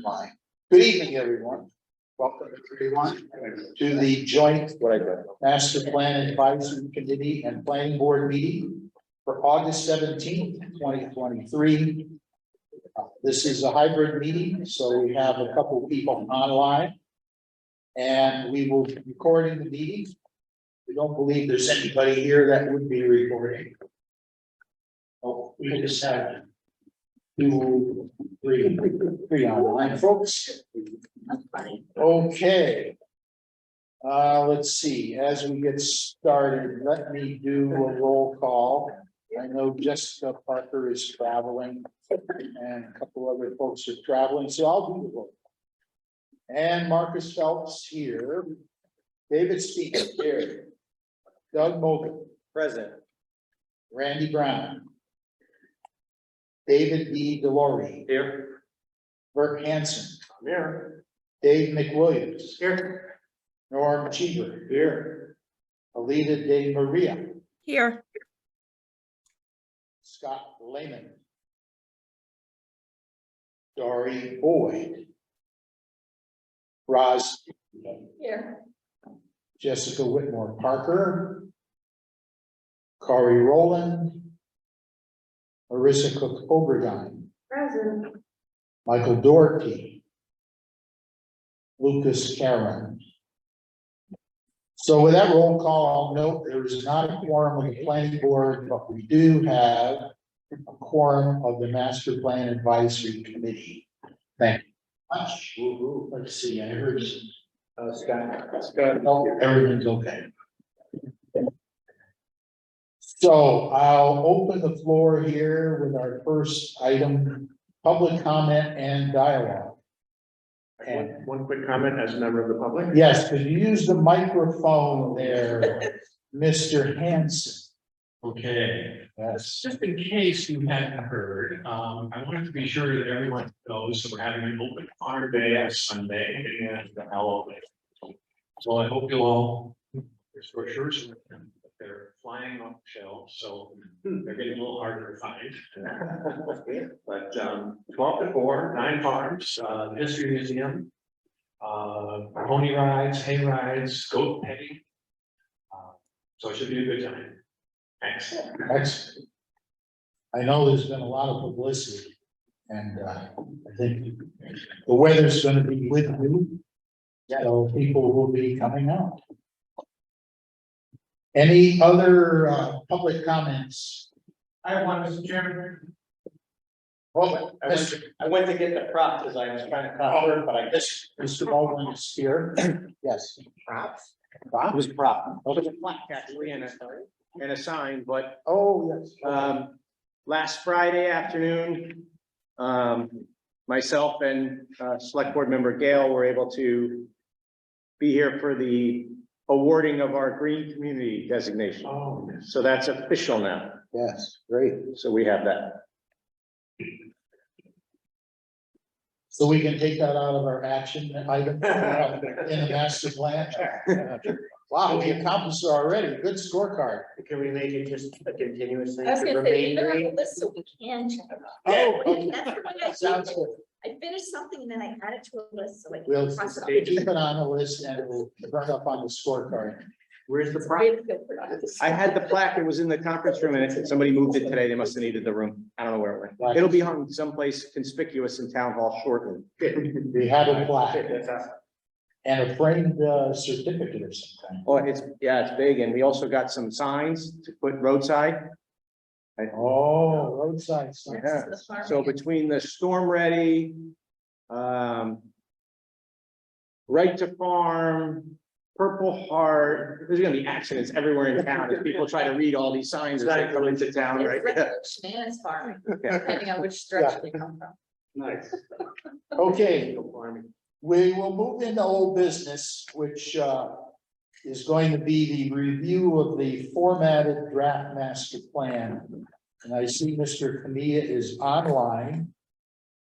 Fine. Good evening, everyone. Welcome everyone to the joint Master Plan Advisory Committee and Planning Board meeting for August 17th, 2023. This is a hybrid meeting, so we have a couple of people online. And we will be recording the meeting. We don't believe there's anybody here that would be recording. Oh, we just have three online folks. Okay. Let's see, as we get started, let me do a roll call. I know Jessica Parker is traveling and a couple other folks are traveling, so I'll do the roll call. And Marcus Phelps here. David Speaker here. Doug Mogan. Present. Randy Brown. David B. Delory. Here. Bert Hansen. Here. Dave McWilliams. Here. Norm Cheever. Here. Alita De Maria. Here. Scott Lehman. Dory Boyd. Roz. Here. Jessica Whitmore Parker. Corey Rowland. Marissa Cook Oberdine. Present. Michael Doherty. Lucas Karen. So with that roll call, I'll note there is not a quorum of the planning board, but we do have a quorum of the Master Plan Advisory Committee. Thank you much. Let's see, I heard Scott. Oh, everything's okay. So I'll open the floor here with our first item, public comment and dialogue. And One quick comment as a member of the public. yes, could you use the microphone there, Mr. Hanson? Okay, Yes. just in case you hadn't heard, I wanted to be sure that everyone knows that we're having an open farm day on Sunday and Halloween. So I hope you'll all, there's brochures, they're flying off the shelves, so they're getting a little harder to find. But 12 to 4, 9 farms, the History Museum, pony rides, hay rides, goat petting. So it should be a good time. Thanks. Excellent. I know there's been a lot of publicity and I think the weather's gonna be with you. So people will be coming out. Any other public comments? I have one, Mr. Chairman. Well, I went to get the prop because I was trying to cover, but I guess Mr. Baldwin is here. Yes. props. Prop? It was a prop. It was a plaque actually and a sign, but Oh, yes. last Friday afternoon, myself and Select Board Member Gail were able to be here for the awarding of our green community designation. Oh, yes. So that's official now. Yes, great. So we have that. So we can take that out of our action item in the master plan. Wow, we accomplished it already. Good scorecard. Can we make it just a continuous thing? I was gonna say, leave it on the list so we can check it off. Oh, okay. That's the way I Sounds did good. it. I finished something and then I added to a list so I We'll can cross it off. keep it on the list and we'll burn up on the scorecard. Where's the It's prop? really good for us. I had the plaque, it was in the conference room, and if somebody moved it today, they must have needed the room. I don't know where it went. Right. It'll be hung someplace conspicuous in town hall shortly. We have a plaque and a framed certificate or something. Oh, it's big, and we also got some signs to put roadside. Oh, roadside sign. That's the farm. So between the Storm Ready, Right to Farm, Purple Heart, there's gonna be accidents everywhere in town as people try to read all these signs as they come into town, right? It's Man's farm, Yeah. depending on which direction they come from. Nice. Okay, we will move into old business, which is going to be the review of the formatted draft master plan. And I see Mr. Kamiya is online.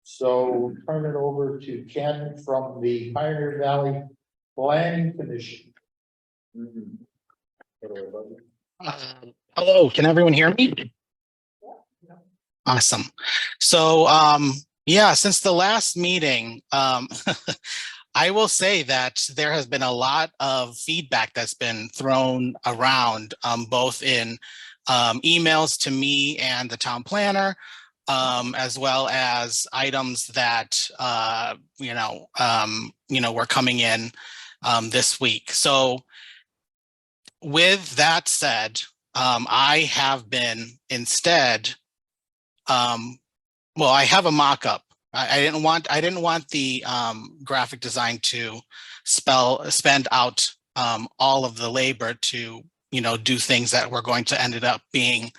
So turn it over to Ken from the Pioneer Valley Planning Commission. Hello, can everyone hear me? Awesome. So, Yeah, since the last meeting, I will say that there has been a lot of feedback that's been thrown around, both in emails to me and the town planner, as well as items that were coming in this week. So with that said, I have been instead. Well, I have a mock-up. I didn't want the graphic design to spend out all of the labor to do things that were going to ended up being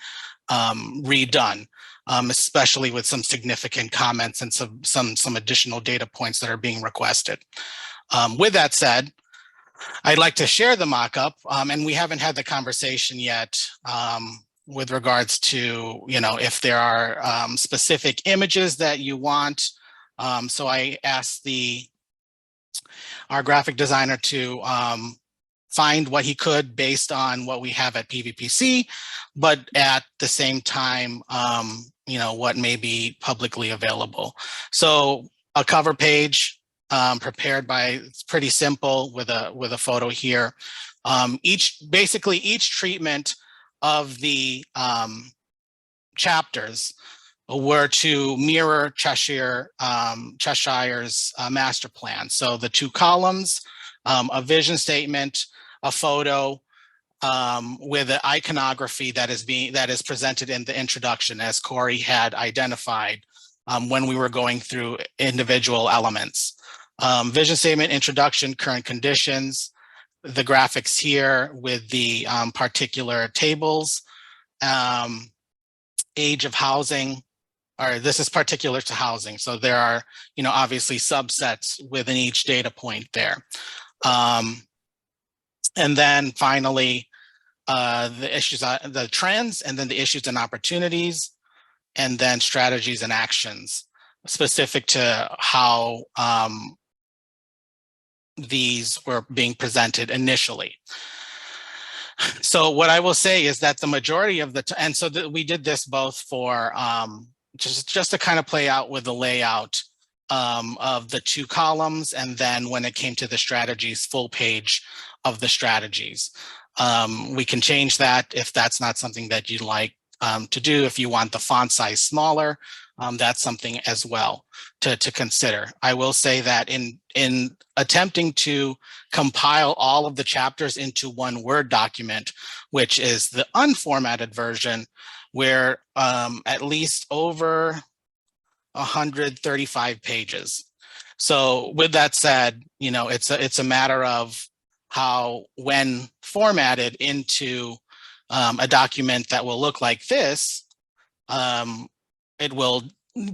redone, especially with some significant comments and some additional data points that are being requested. With that said, I'd like to share the mock-up, and we haven't had the conversation yet with regards to, if there are specific images that you want. So I asked our graphic designer to find what he could based on what we have at PVPC, but at the same time, what may be publicly available. So a cover page prepared by, it's pretty simple with a photo here. Basically each treatment of the chapters were to mirror Cheshire's master plan. So the 2 columns, a vision statement, a photo with an iconography that is presented in the introduction, as Corey had identified when we were going through individual elements. Vision statement, introduction, current conditions, the graphics here with the particular tables, age of housing, or this is particular to housing. So there are, obviously subsets within each data point there. And then finally, the issues, the trends, and then the issues and opportunities, and then strategies and actions specific to how these were being presented initially. So what I will say is that the majority of and so we did this both for just to kind of play out with the layout of the 2 columns, and then when it came to the strategies, full page of the strategies. We can change that if that's not something that you'd like to do. If you want the font size smaller, that's something as well to consider. I will say that in attempting to compile all of the chapters into one Word document, which is the unformatted version, where at least over 135 pages. So with that said, it's a matter of how, when formatted into a document that will look like this, it will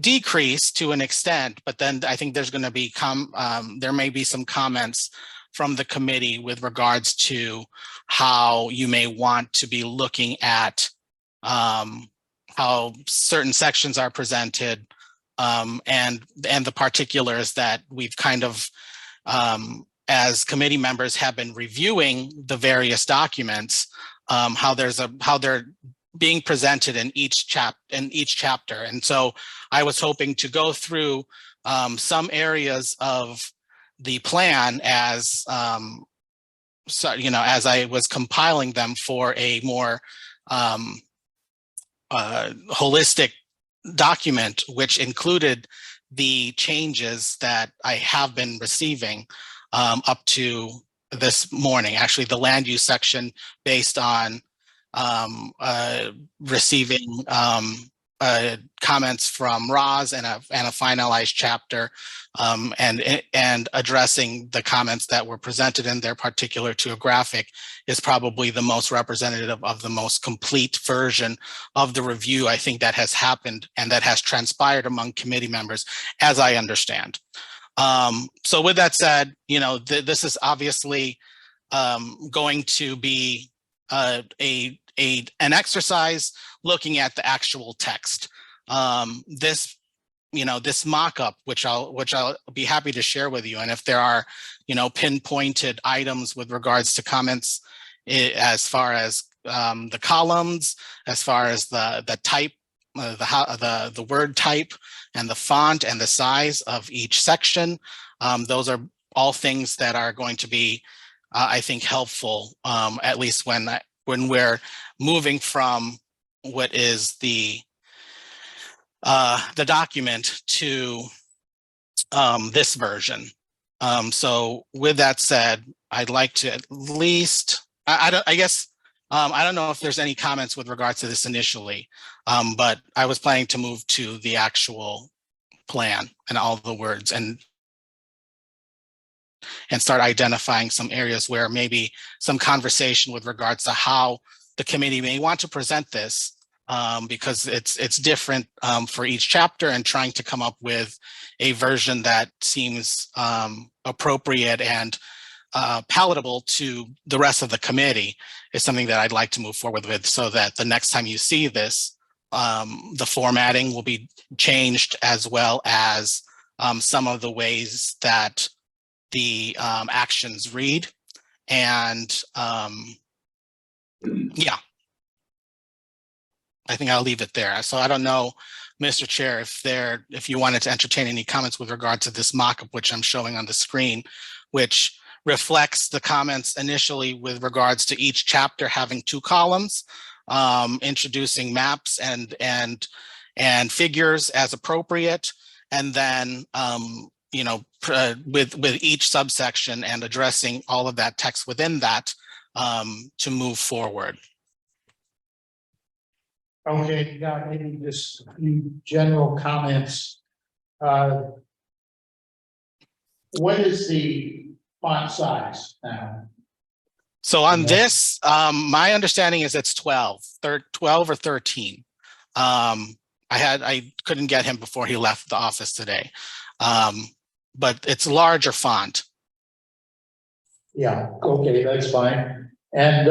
decrease to an extent, but then I think there's going to be there may be some comments from the committee with regards to how you may want to be looking at how certain sections are presented, and the particulars that we've kind of, as committee members have been reviewing the various documents, how they're being presented in each chapter. And so I was hoping to go through some areas of the plan as as I was compiling them for a more holistic document, which included the changes that I have been receiving up to this morning. Actually, the land use section based on receiving comments from Roz and a finalized chapter, and addressing the comments that were presented in there particular to a graphic is probably the most representative of the most complete version of the review I think that has happened and that has transpired among committee members, as I understand. So with that said, this is obviously going to be an exercise looking at the actual text. This mock-up, which I'll be happy to share with you, and if there are pinpointed items with regards to comments as far as the columns, as far as the type the word type and the font and the size of each section. Those are all things that are going to be, I think, helpful, at least when we're moving from what is the document to this version. So with that said, I'd like to at least, I don't know if there's any comments with regards to this initially, but I was planning to move to the actual plan and all the words and start identifying some areas where maybe some conversation with regards to how the committee may want to present this, because it's different for each chapter, and trying to come up with a version that seems appropriate and palatable to the rest of the committee is something that I'd like to move forward with, so that the next time you see this, the formatting will be changed, as well as some of the ways that the actions read. And yeah, I think I'll leave it there. So I don't know, Mr. Chair, if you wanted to entertain any comments with regard to this mock-up, which I'm showing on the screen, which reflects the comments initially with regards to each chapter having 2 columns, introducing maps and figures as appropriate, and then with each subsection and addressing all of that text within that to move forward. Okay, yeah, maybe just a few general comments. What is the font size now? So on Yeah. this, my understanding is it's 12 or 13. I couldn't get him before he left the office today. But it's larger font. Yeah, okay, that's fine. And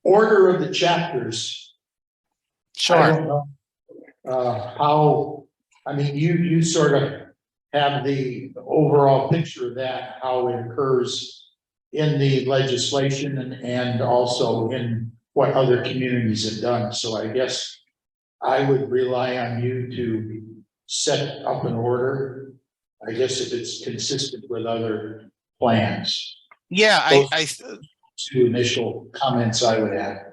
order of the chapters. I Sure. don't know how, I mean, you sort of have the overall picture of that, how it occurs in the legislation and also in what other communities have done. So I guess I would rely on you to set up an order. I guess if it's consistent with other plans. Yeah, Those two initial comments I would add.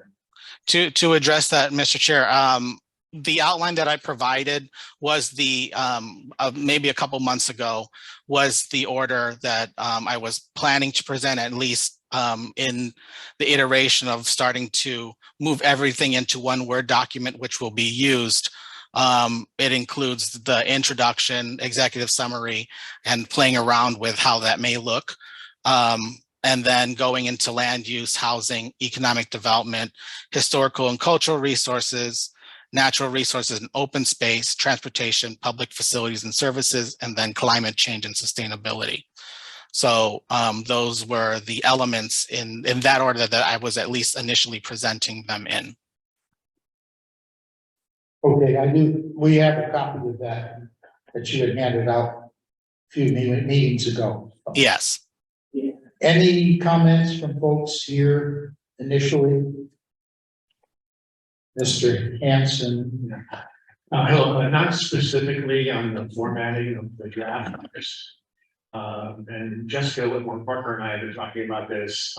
To address that, Mr. Chair, the outline that I provided was the maybe a couple months ago was the order that I was planning to present, at least in the iteration of starting to move everything into one Word document, which will be used. It includes the introduction, executive summary, and playing around with how that may look. And then going into land use, housing, economic development, historical and cultural resources, natural resources and open space, transportation, public facilities and services, and then climate change and sustainability. So those were the elements in that order that I was at least initially presenting them in. Okay, we have a copy of that you had handed out a few meetings ago. Yes. Any comments from folks here initially? Mr. Hanson? Not specifically on the formatting of the draft. And Jessica Whitmore Parker and I have been talking about this.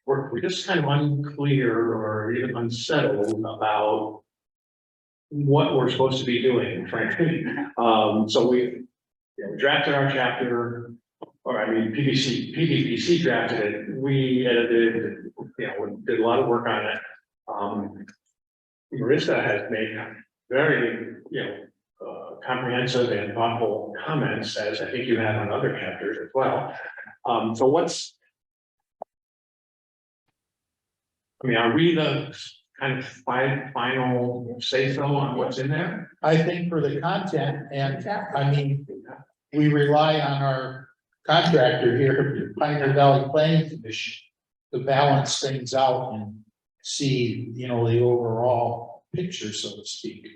We're just kind of unclear or even unsettled about what we're supposed to be doing, frankly. So we drafted our chapter, or I mean, PVPC drafted it. We edited, did a lot of work on it. Marissa has made very, comprehensive and thoughtful comments, as I think you have on other chapters as well. So are we the kind of final say-so on what's in there? I think for the content, and I mean, we rely on our contractor here, Pioneer Valley Planning Commission, to balance things out and see, the overall picture, so to speak.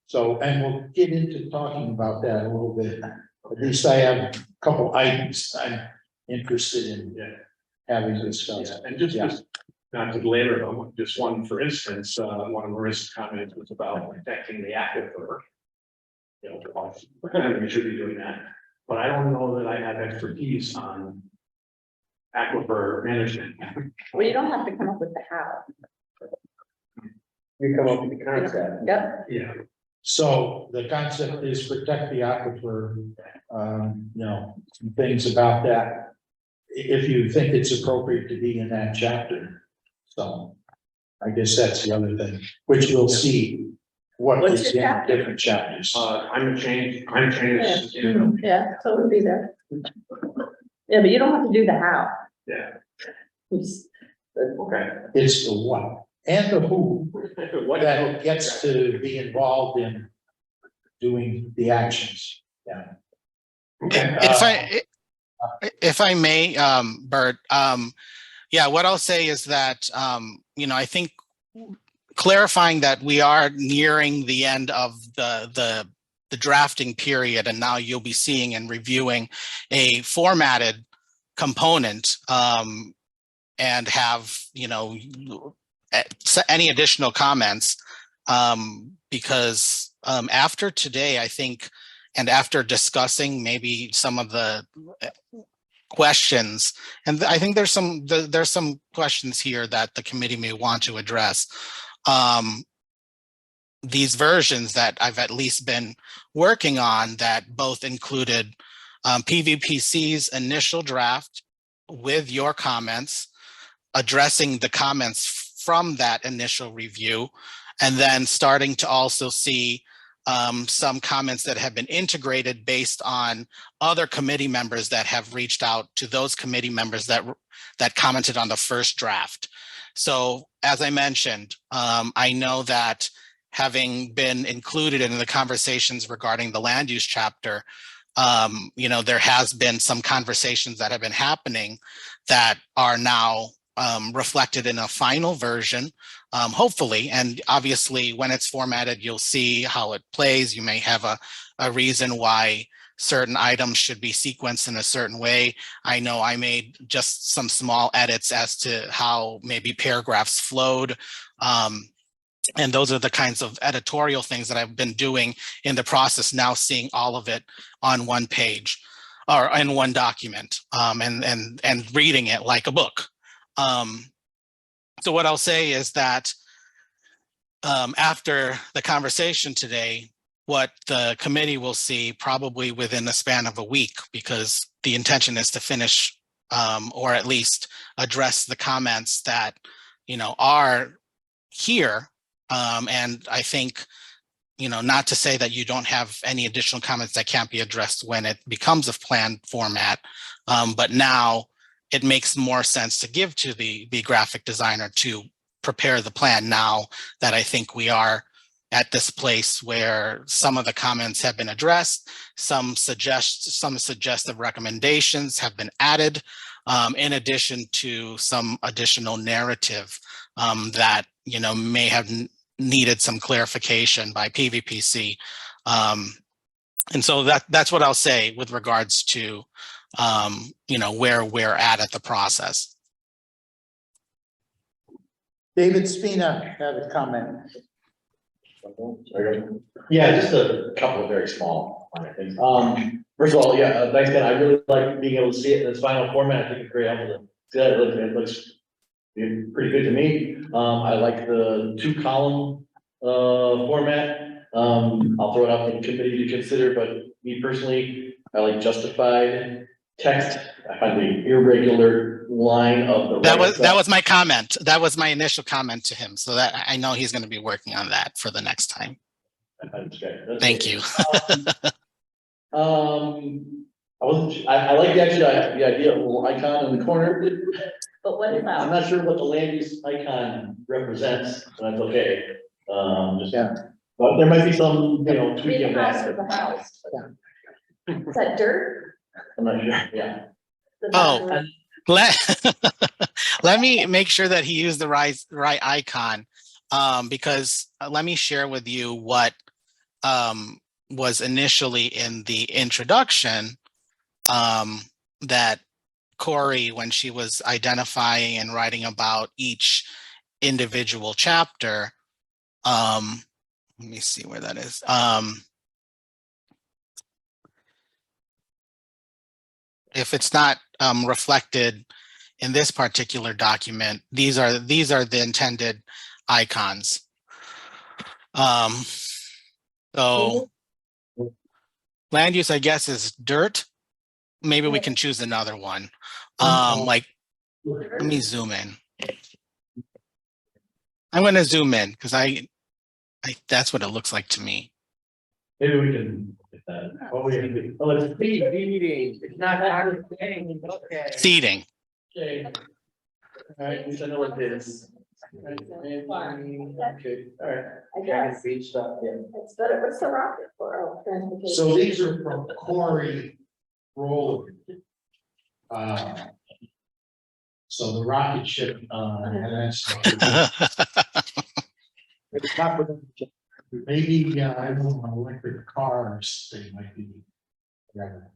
So, and we'll get into talking about that a little bit. At least I have a couple items I'm interested in having discussed. And just not to belabor them, just one, for instance, one of Marissa's comments was about protecting the aquifer. You know, we should be doing that, but I don't know that I have expertise on aquifer management. Well, you don't have to come up with the how. You come up with the concept. Yep. Yeah, So the concept is protect the aquifer, some things about that. If you think it's appropriate to be in that chapter, so I guess that's the other thing, which we'll see what What's is your in chapter? different chapters. climate change, you know, Yeah, so it would be there. Yeah, but you don't have to do the how. yeah, It's- okay. It's the what and the who What that gets to be involved in doing the actions. Yeah. Okay. If I may, Bert, yeah, what I'll say is that, I think clarifying that we are nearing the end of the drafting period, and now you'll be seeing and reviewing a formatted component, and have, any additional comments, because after today, I think, and after discussing maybe some of the questions, and I think there's some questions here that the committee may want to address. These versions that I've at least been working on that both included PVPC's initial draft with your comments, addressing the comments from that initial review, and then starting to also see some comments that have been integrated based on other committee members that have reached out to those committee members that commented on the first draft. So as I mentioned, I know that having been included in the conversations regarding the land use chapter, there has been some conversations that have been happening that are now reflected in a final version, hopefully. And obviously, when it's formatted, you'll see how it plays. You may have a reason why certain items should be sequenced in a certain way. I know I made just some small edits as to how maybe paragraphs flowed. And those are the kinds of editorial things that I've been doing in the process, now seeing all of it on one page or in one document, and reading it like a book. So what I'll say is that after the conversation today, what the committee will see probably within the span of a week, because the intention is to finish or at least address the comments that are here. And I think, not to say that you don't have any additional comments that can't be addressed when it becomes a planned format, but now it makes more sense to give to the graphic designer to prepare the plan now that I think we are at this place where some of the comments have been addressed, some suggestive recommendations have been added, in addition to some additional narrative that may have needed some clarification by PVPC. And so that's what I'll say with regards to where we're at the process. David Spina had a comment. Yeah, just a couple of very small things. First of all, yeah, thanks, Ken. I really like being able to see it in its final format. I think it's very helpful to see that. It looks pretty good to me. I like the 2-column format. I'll throw it out for the committee to consider, but me personally, I like justified text. I find the irregular line of the That was my comment. That was my initial comment to him. So that I know he's going to be working on that for the next time. Thank you. I like the idea of a little icon in the corner. But what I'm about, not sure what the land use icon represents, but that's okay. But there might be some, tweaking big of house that. with a house? Is that dirt? I'm not sure, yeah. The Oh. back Let me make sure that he used the right icon, because let me share with you what was initially in the introduction that Corey when she was identifying and writing about each individual chapter. Let me see where that is. If it's not reflected in this particular document, these are the intended icons. So land use, I guess, is dirt. Maybe we can choose another one. Like, let me zoom in. I'm going to zoom in because I that's what it looks like to me. Maybe we can get that. Oh, it's Meeting, it's not our thing, okay. Seating. okay. All right, at least I know what it is. Okay, all right. I guess. Beach stuff, yeah. It's better, what's the rocket for? Oh, transportation. So these are from Corey Rowland. So the rocket ship, and that's. It's not for them. Maybe, I don't know, electric cars, they might be. Rather.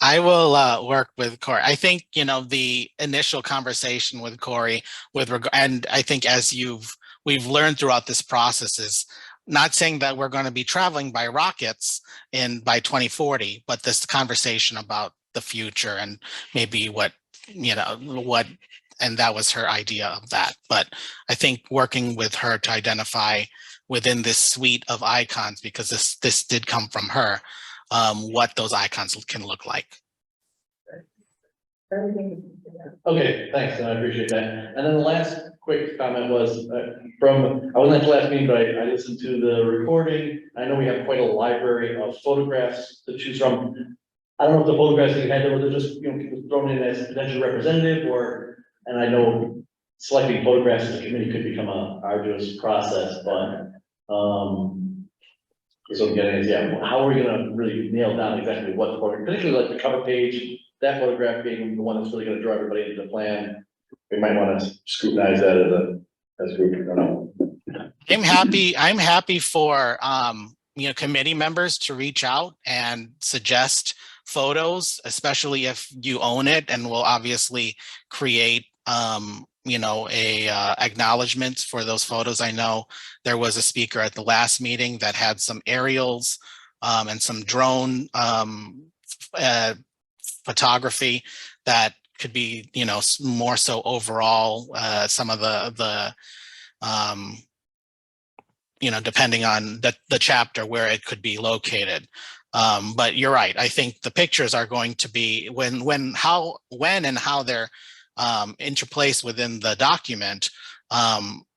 I will work with Corey. I think, you know, the initial conversation with Corey and I think as we've learned throughout this process is not saying that we're going to be traveling by rockets by 2040, but this conversation about the future and maybe and that was her idea of that. But I think working with her to identify within this suite of icons, because this did come from her, what those icons can look like. Okay, thanks, I appreciate that. And then the last quick comment was I wasn't at the last meeting, but I listened to the recording. I know we have quite a library of photographs to choose from. I don't know if the photographs that you had, were just, people thrown in as potential representative and I know selecting photographs as a committee could become a arduous process, but so I'm getting is, how are we gonna really nail down exactly what photograph, particularly like the cover page, that photograph being the one that's really gonna draw everybody into the plan. We might want to scrutinize that as a group, I don't know. I'm happy for committee members to reach out and suggest photos, especially if you own it, and we'll obviously create acknowledgements for those photos. I know there was a speaker at the last meeting that had some aerials and some drone photography that could be, more so overall, some of the depending on the chapter where it could be located. But you're right. I think the pictures are going to be when and how they're interplaced within the document.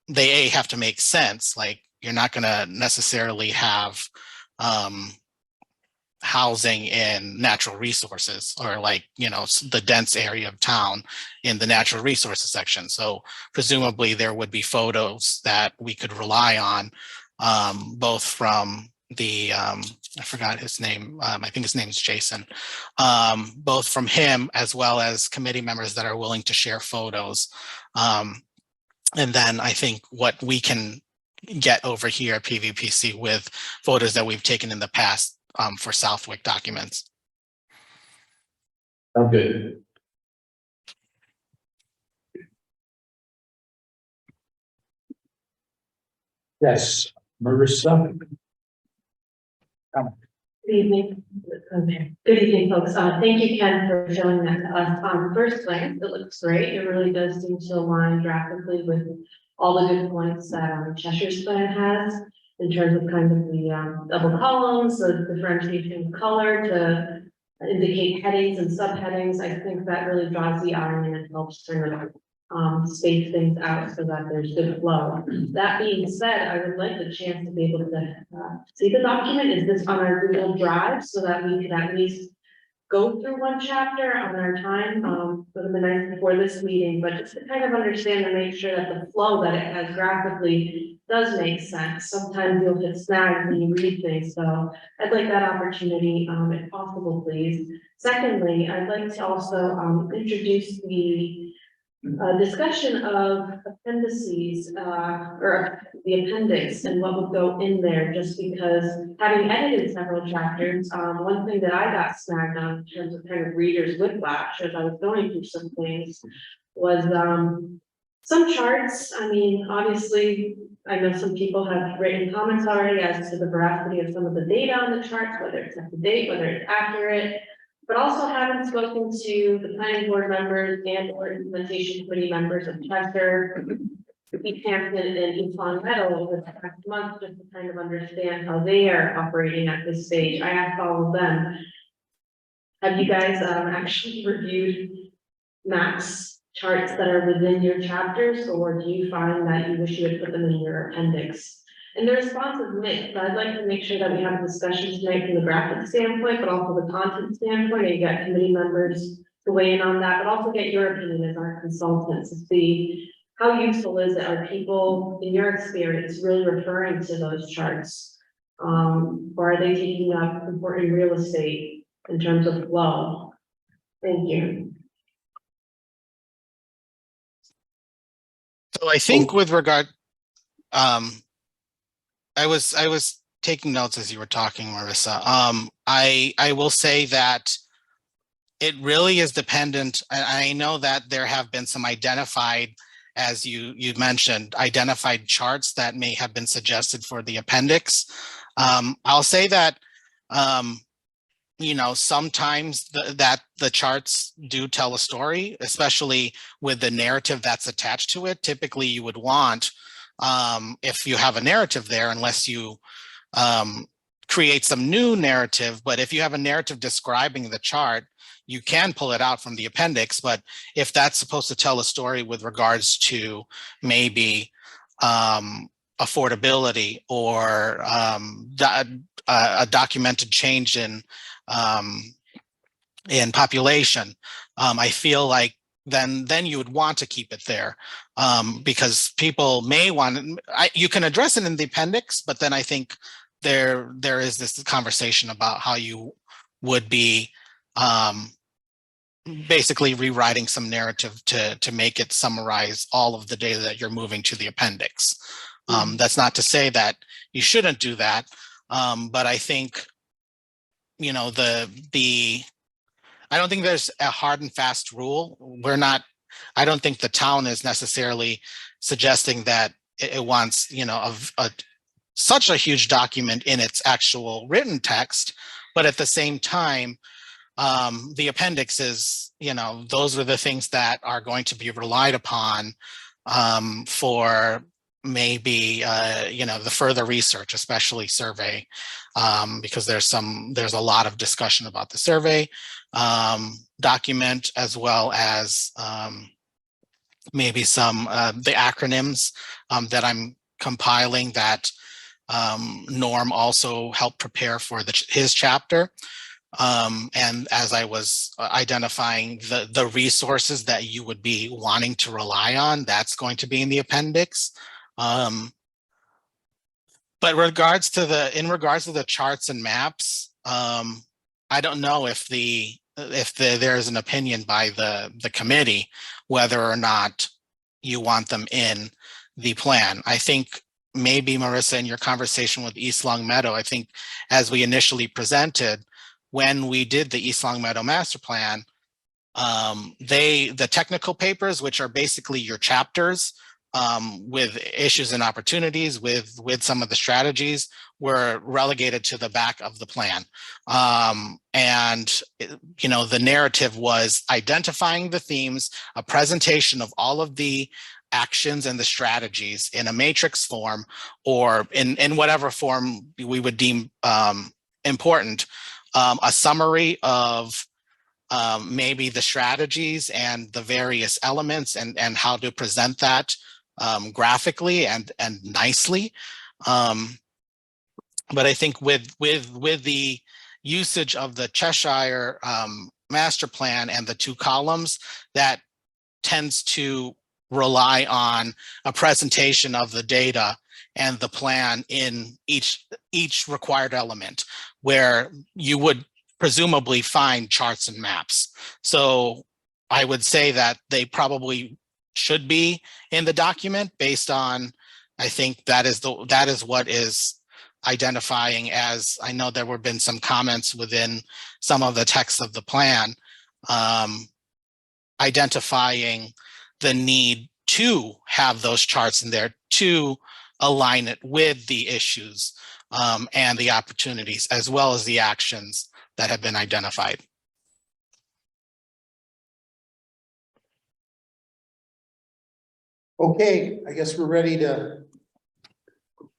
They have to make sense. Like, you're not going to necessarily have housing in natural resources or the dense area of town in the natural resources section. So presumably there would be photos that we could rely on, both from the I forgot his name. I think his name is Jason. Both from him as well as committee members that are willing to share photos. And then I think what we can get over here at PVPC with photos that we've taken in the past for Southwick documents. Sounds good. Yes, Marissa. Good evening. Good evening, folks. Thank you, Ken, for showing that to us. First glance, it looks great. It really does seem to align graphically with all the good points that Cheshire's plan has in terms of kind of the double columns, the differentiation of color to indicate headings and subheadings. I think that really draws the eye in and helps sort of space things out so that there's good flow. That being said, I would like the chance to be able to see the document. Is this on our Google Drive so that we could at least go through one chapter on our time? Would have been nice before this meeting, but just to kind of understand and make sure that the flow that it has graphically does make sense. Sometimes you'll hit snags when you read things, so I'd like that opportunity, if possible, please. Secondly, I'd like to also introduce the discussion of appendices, or the appendix and what would go in there, just because having edited several chapters, one thing that I got snagged on in terms of kind of readers whiplash as I was going through some things was, some charts. I mean, obviously, I know some people have written comments already as to the veracity of some of the data on the charts, whether it's up to date, whether it's accurate. But also having spoken to the planning board members and or implementation committee members of Chester, East Hampton and East Long Meadow over the past month, just to kind of understand how they are operating at this stage. I asked all of them, have you guys actually reviewed maps, charts that are within your chapters, or do you find that you wish you had put them in your appendix? And the response is mixed. I'd like to make sure that we have a discussion tonight from the graphic standpoint, but also the content standpoint. You got committee members to weigh in on that, but also get your opinion as our consultants to see how useful is it? Are people, in your experience, really referring to those charts? Or are they taking up important real estate in terms of flow? Thank you. So I think with regard, I was taking notes as you were talking, Marissa. I will say that it really is dependent. I know that there have been some identified, as you mentioned, identified charts that may have been suggested for the appendix. I'll say that, you know, sometimes that the charts do tell a story, especially with the narrative that's attached to it. Typically you would want, if you have a narrative there, unless you create some new narrative, but if you have a narrative describing the chart, you can pull it out from the appendix. But if that's supposed to tell a story with regards to maybe affordability or a documented change in population, I feel like then you would want to keep it there, because people may want, you can address it in the appendix, but then I think there is this conversation about how you would be basically rewriting some narrative to make it summarize all of the data that you're moving to the appendix. That's not to say that you shouldn't do that, but I think, you know, I don't think there's a hard and fast rule. I don't think the town is necessarily suggesting that it wants, you know, such a huge document in its actual written text, but at the same time, the appendix is, you know, those are the things that are going to be relied upon for maybe, you know, the further research, especially survey, because there's a lot of discussion about the survey document, as well as maybe some the acronyms that I'm compiling that Norm also helped prepare for his chapter. And as I was identifying the resources that you would be wanting to rely on, that's going to be in the appendix. But in regards to the charts and maps, I don't know if there's an opinion by the committee whether or not you want them in the plan. I think maybe, Marissa, in your conversation with East Long Meadow, I think as we initially presented, when we did the East Long Meadow master plan, the technical papers, which are basically your chapters with issues and opportunities, with some of the strategies, were relegated to the back of the plan. And, you know, the narrative was identifying the themes, a presentation of all of the actions and the strategies in a matrix form, or in whatever form we would deem important, a summary of maybe the strategies and the various elements and how to present that graphically and nicely. But I think with the usage of the Cheshire master plan and the 2 columns, that tends to rely on a presentation of the data and the plan in each required element, where you would presumably find charts and maps. So I would say that they probably should be in the document based on, I think that is what is identifying as, I know there have been some comments within some of the text of the plan, identifying the need to have those charts in there to align it with the issues and the opportunities, as well as the actions that have been identified. Okay, I guess we're ready to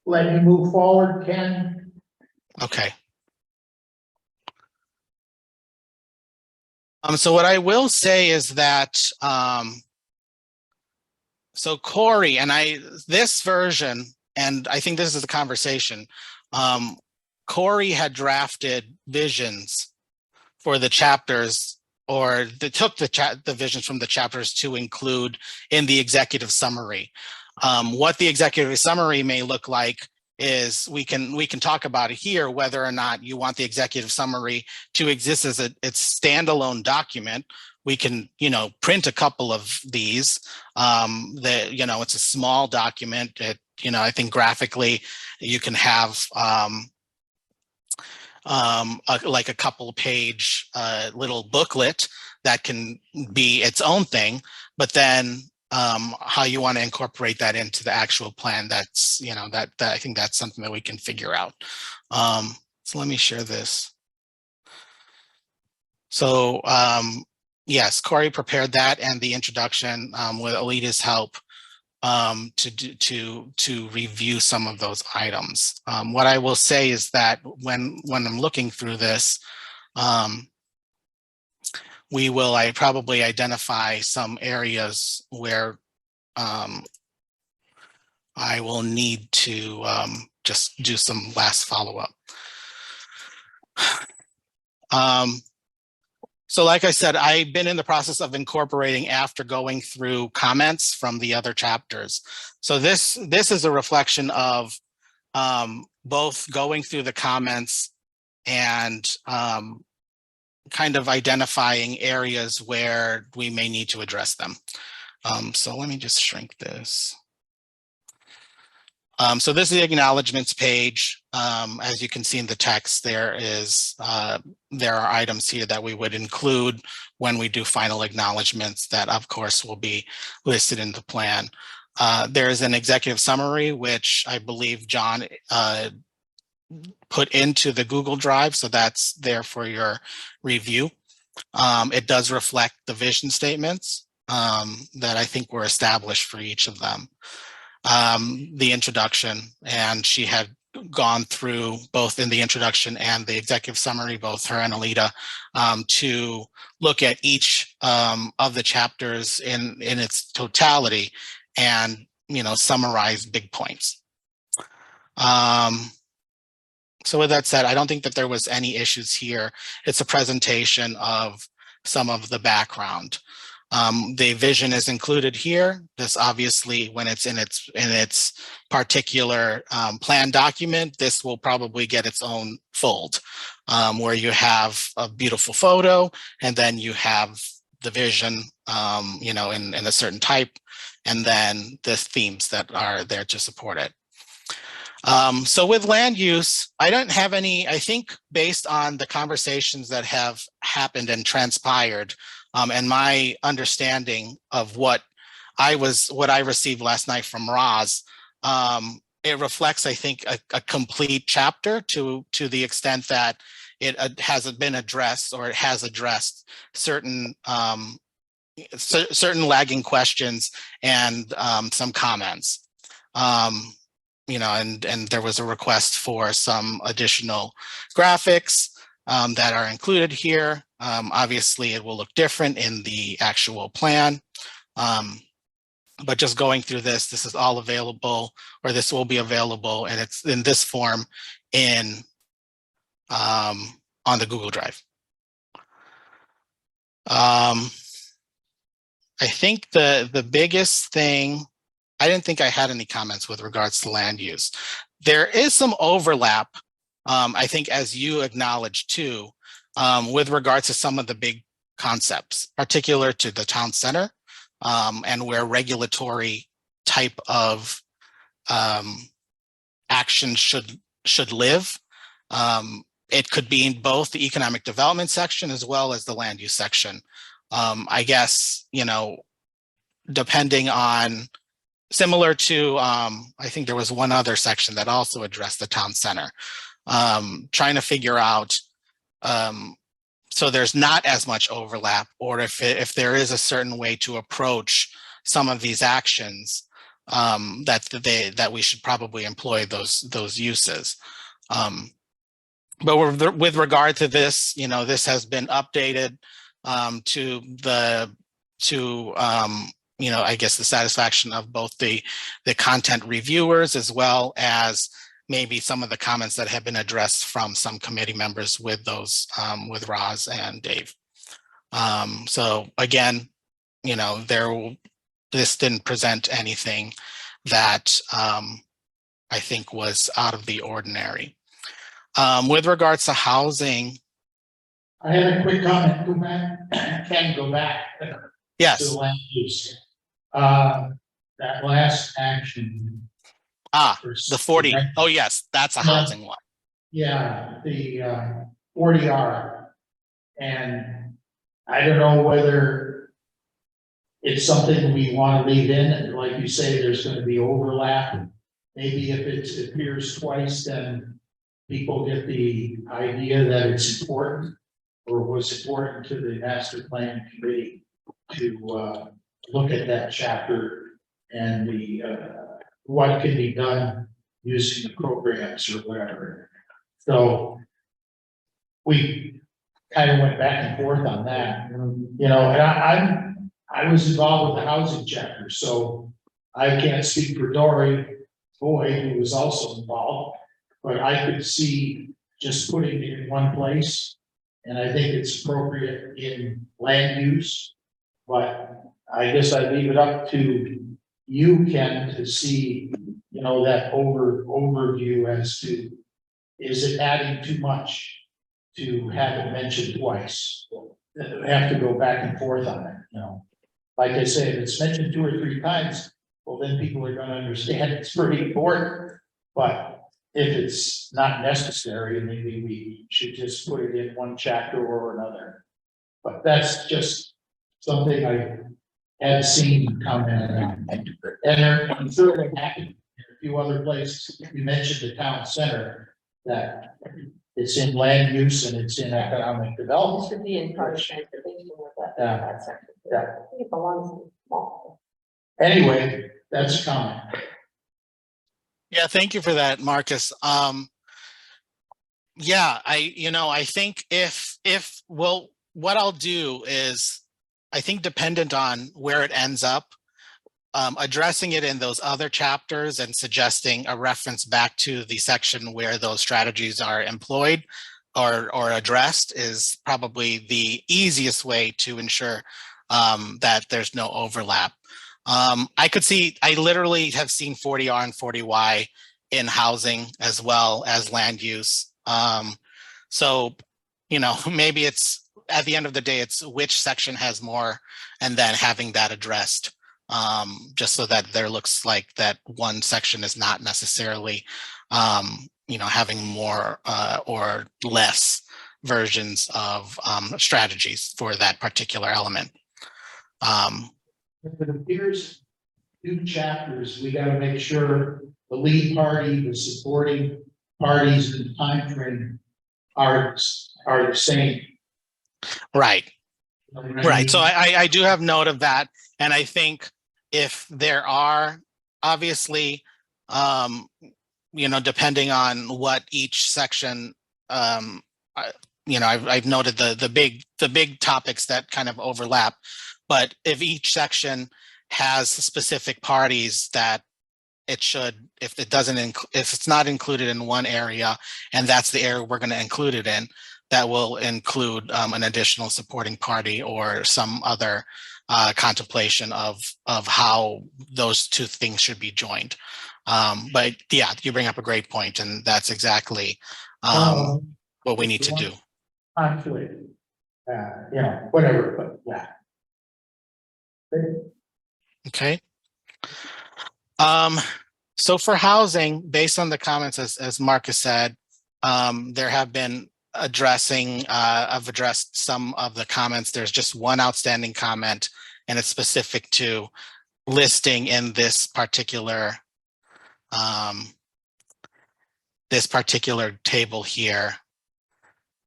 let you move forward, Ken. Okay. So what I will say is that, so Corey and this version, and I think this is the conversation, Corey had drafted visions for the chapters, or they took the visions from the chapters to include in the executive summary. What the executive summary may look like is we can talk about it here, whether or not you want the executive summary to exist as its standalone document. We can, print a couple of these. It's a small document. I think graphically you can have like a couple page little booklet that can be its own thing, but then how you want to incorporate that into the actual plan, that's, that I think that's something that we can figure out. So let me share this. So yes, Corey prepared that and the introduction with Alita's help to review some of those items. What I will say is that when I'm looking through this, I probably identify some areas where I will need to just do some last follow-up. So like I said, I've been in the process of incorporating after going through comments from the other chapters. So this is a reflection of both going through the comments and kind of identifying areas where we may need to address them. So let me just shrink this. So this is the acknowledgements page. As you can see in the text, there are items here that we would include when we do final acknowledgements that of course will be listed in the plan. There is an executive summary, which I believe John put into the Google Drive, so that's there for your review. It does reflect the vision statements that I think were established for each of them. The introduction, and she had gone through both in the introduction and the executive summary, both her and Alita, to look at each of the chapters in its totality and, summarize big points. So with that said, I don't think that there was any issues here. It's a presentation of some of the background. The vision is included here. This obviously, when it's in its particular plan document, this will probably get its own fold where you have a beautiful photo and then you have the vision, in a certain type, and then the themes that are there to support it. So with land use, I don't have any, I think based on the conversations that have happened and transpired, and my understanding of what I received last night from Roz, it reflects, I think, a complete chapter to the extent that it hasn't been addressed, or it has addressed certain lagging questions and some comments. And there was a request for some additional graphics that are included here. Obviously, it will look different in the actual plan. But just going through this is all available, or this will be available, and it's in this form on the Google Drive. I think the biggest thing, I didn't think I had any comments with regards to land use. There is some overlap, I think, as you acknowledged too, with regards to some of the big concepts, particular to the town center. and where regulatory type of action should live. It could be in both the economic development section as well as the land use section. I guess, depending on, similar to, I think there was one other section that also addressed the town center, trying to figure out, so there's not as much overlap, or if there is a certain way to approach some of these actions, that we should probably employ those uses. But with regard to this, this has been updated I guess the satisfaction of both the content reviewers as well as maybe some of the comments that have been addressed from some committee members with those, with Roz and Dave. So again, this didn't present anything that I think was out of the ordinary. With regards to housing. I had a quick comment, go back, Ken, go back. Yes. To the land use. That last action. The 40. Oh, yes, that's a housing one. Yeah, the 40R. And I don't know whether it's something we want to leave in, and like you say, there's going to be overlap. Maybe if it appears twice, then people get the idea that it's important, or was important to the master plan committee to look at that chapter and the what can be done using the programs or whatever. So we kind of went back and forth on that, and I was involved with the housing chapter, so I can't speak for Dory Boyd, who was also involved, but I could see just putting it in one place. And I think it's appropriate in land use, but I guess I leave it up to you, Ken, to see, that overview as to, is it adding too much to have it mentioned twice? We have to go back and forth on it, Like I say, if it's mentioned 2 or 3 times, well, then people are going to understand it's pretty important. But if it's not necessary, maybe we should just put it in one chapter or another. But that's just something I had seen come in, and I'm sure it happened in a few other places. You mentioned the town center, that it's in land use and it's in economic It development. should be in part of transportation with that, Yeah. that section. Yeah. I think it belongs in small. Anyway, that's a comment. Yeah, thank you for that, Marcus. Yeah, I think what I'll do is, I think dependent on where it ends up, addressing it in those other chapters and suggesting a reference back to the section where those strategies are employed or addressed is probably the easiest way to ensure that there's no overlap. I literally have seen 40R and 40Y in housing as well as land use. So, maybe it's, at the end of the day, it's which section has more, and then having that addressed, just so that there looks like that one section is not necessarily, having more or less versions of strategies for that particular element. If it appears 2 chapters, we got to make sure the lead party, the supporting parties, and the time frame are the same. Right. Right. So I do have note of that. And I think if there are, obviously, depending on what each section, I've noted the big topics that kind of overlap. But if each section has specific parties that it should, if it's not included in one area, and that's the area we're going to include it in, that will include an additional supporting party or some other contemplation of how those 2 things should be joined. But yeah, you bring up a great point, and that's exactly what we need to do. Conflict, whatever, but yeah. Okay. So for housing, based on the comments, as Marcus said, there have been I've addressed some of the comments. There's just one outstanding comment, and it's specific to listing in this particular table here,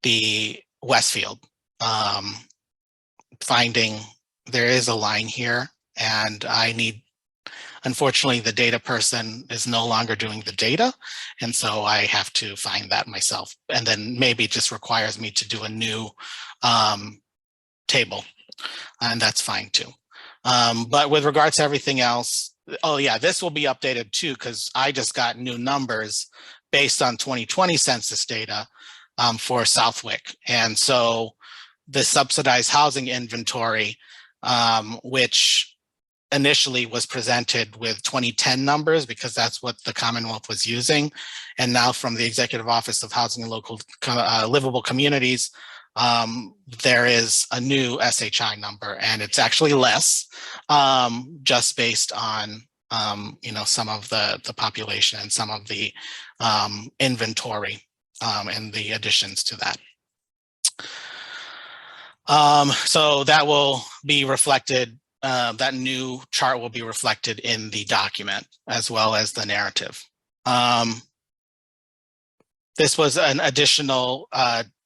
the Westfield. Finding there is a line here, and unfortunately, the data person is no longer doing the data. And so I have to find that myself. And then maybe it just requires me to do a new table, and that's fine too. But with regards to everything else, oh yeah, this will be updated too, because I just got new numbers based on 2020 census data for Southwick. And so the subsidized housing inventory, which initially was presented with 2010 numbers because that's what the Commonwealth was using. And now from the Executive Office of Housing and Local Livable Communities, there is a new SHI number, and it's actually less, just based on some of the population and some of the inventory and the additions to that. So that will be reflected, that new chart will be reflected in the document as well as the narrative. This was an additional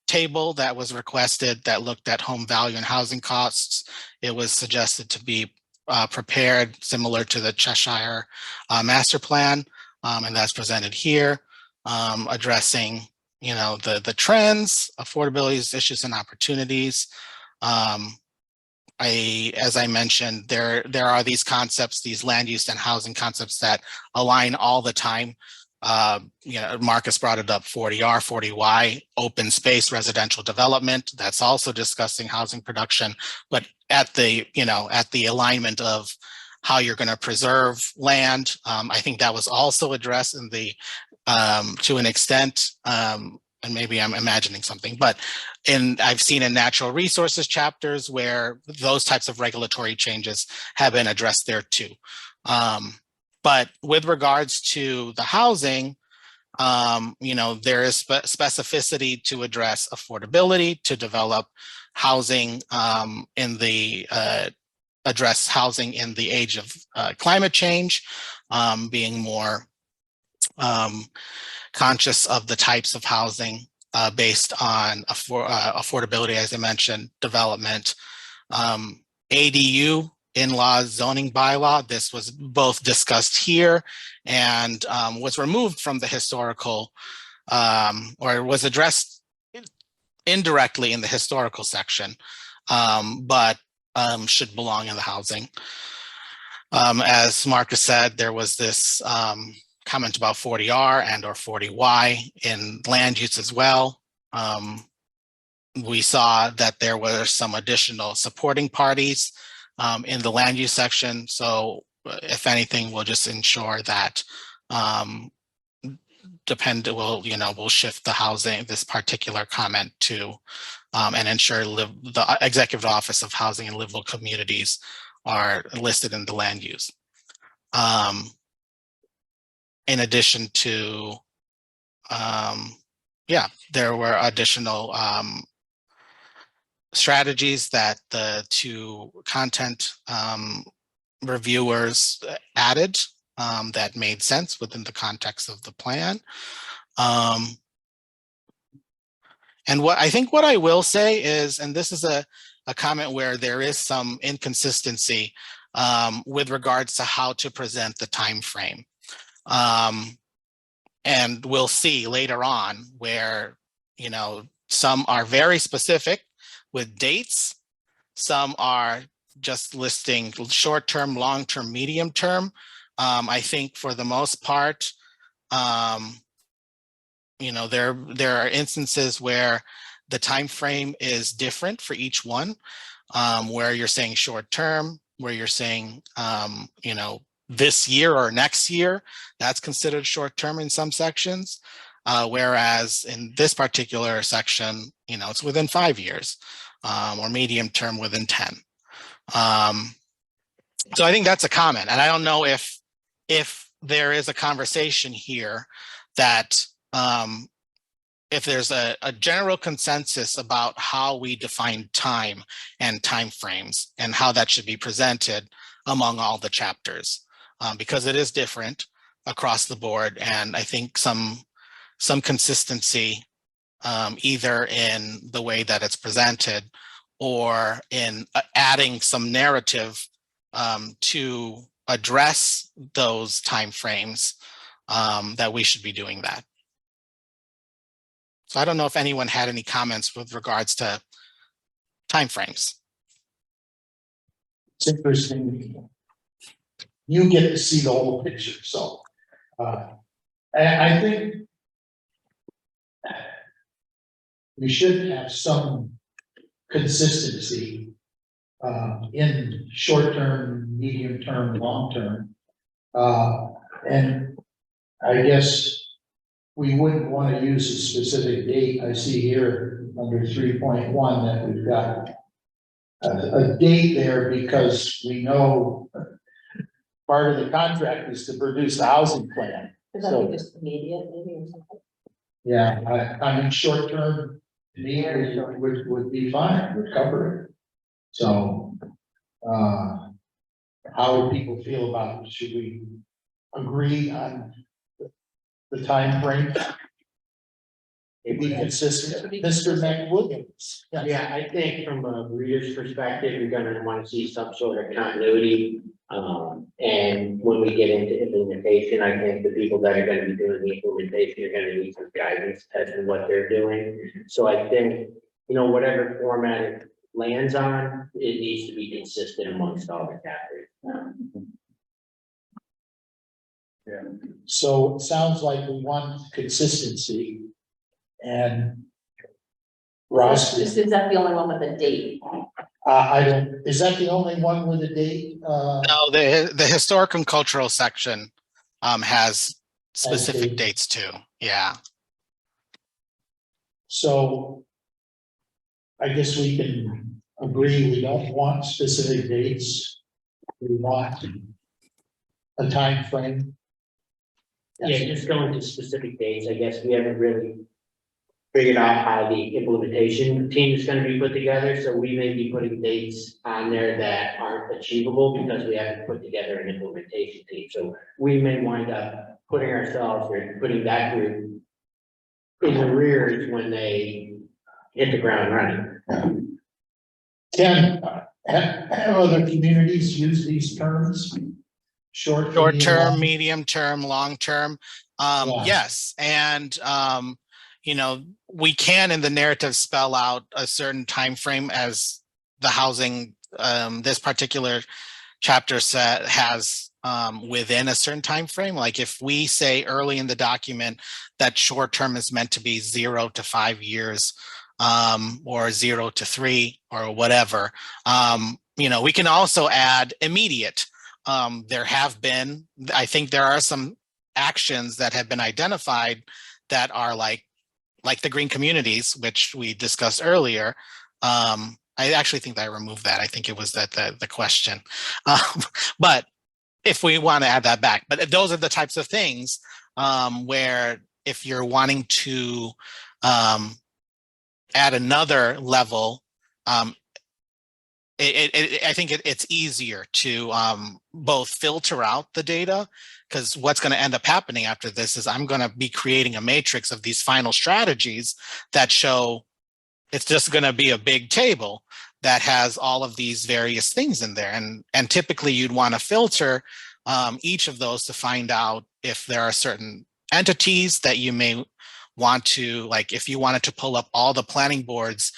table that was requested that looked at home value and housing costs. It was suggested to be prepared similar to the Cheshire master plan, and that's presented here, addressing the trends, affordability issues and opportunities. As I mentioned, there are these concepts, these land use and housing concepts that align all the time. Marcus brought it up, 40R, 40Y, open space residential development. That's also discussing housing production, but at the alignment of how you're going to preserve land. I think that was also addressed in the to an extent, and maybe I'm imagining something, but I've seen in natural resources chapters where those types of regulatory changes have been addressed there too. But with regards to the housing, there is specificity to address affordability, to develop housing address housing in the age of climate change, being more conscious of the types of housing based on affordability, as I mentioned, development, ADU, in-law zoning bylaw. This was both discussed here and was removed from the historical, or was addressed indirectly in the historical section, but should belong in the housing. As Marcus said, there was this comment about 40R and or 40Y in land use as well. We saw that there were some additional supporting parties in the land use section. So if anything, we'll just ensure that we'll shift the housing, this particular comment to, and ensure the Executive Office of Housing and Livable Communities are listed in the land use. In addition to, there were additional strategies that the two content reviewers added that made sense within the context of the plan. And what I will say is, and this is a comment where there is some inconsistency with regards to how to present the time frame. And we'll see later on where, some are very specific with dates. Some are just listing short-term, long-term, medium-term. I think for the most part, there are instances where the time frame is different for each one, where you're saying short-term, where you're saying, this year or next year, that's considered short-term in some sections. Whereas in this particular section, it's within 5 years, or medium term within 10. So I think that's a comment, and I don't know if there is a conversation here that if there's a general consensus about how we define time and timeframes and how that should be presented among all the chapters, because it is different across the board, and I think some consistency either in the way that it's presented or in adding some narrative to address those timeframes, that we should be doing that. So I don't know if anyone had any comments with regards to timeframes. It's interesting. You get to see the whole picture, so. I think we should have some consistency in short term, medium term, long term. And I guess we wouldn't want to use a specific date. I see here under 3.1 that we've got a date there because we know part of the contract is to produce the housing plan. Is that just immediate, maybe, or something? Yeah, I mean, short term, to me, would be fine, would cover it. So, how would people feel about it? Should we agree on the time frame? Be consistent, Mr. McWilliams. Yeah, I think from a reader's perspective, you're gonna wanna see some sort of continuity. And when we get into implementation, I think the people that are gonna be doing the implementation are gonna need some guidance as to what they're doing. So I think, whatever format it lands on, it needs to be consistent amongst all the chapters. So it sounds like we want consistency. And Ross, Is that the only one with a date? I don't, is that the only one with a date? No, the historic and cultural section has specific date. dates too. Yeah. So I guess we can agree, we don't want specific dates. We want a time frame. Yeah, just going to specific dates, I guess we haven't really figured out how the implementation team is gonna be put together, so we may be putting dates on there that aren't achievable because we haven't put together an implementation team. So we may wind up putting ourselves or putting that group in the rears when they hit the ground running. Can, have other communities use these terms? Short Short-term, medium-term, long-term. Yeah. Yes, and we can in the narrative spell out a certain time frame as the housing, this particular chapter set has within a certain time frame. Like if we say early in the document that short-term is meant to be 0 to 5 years, or 0 to 3 or whatever, we can also add immediate. There have been, I think there are some actions that have been identified that are like the green communities, which we discussed earlier. I actually think that I removed that. I think it was the question. But if we want to add that back, but those are the types of things where if you're wanting to add another level, I think it's easier to both filter out the data, because what's going to end up happening after this is I'm going to be creating a matrix of these final strategies that show it's just going to be a big table that has all of these various things in there. And typically you'd want to filter each of those to find out if there are certain entities that you may want to, like if you wanted to pull up all the planning boards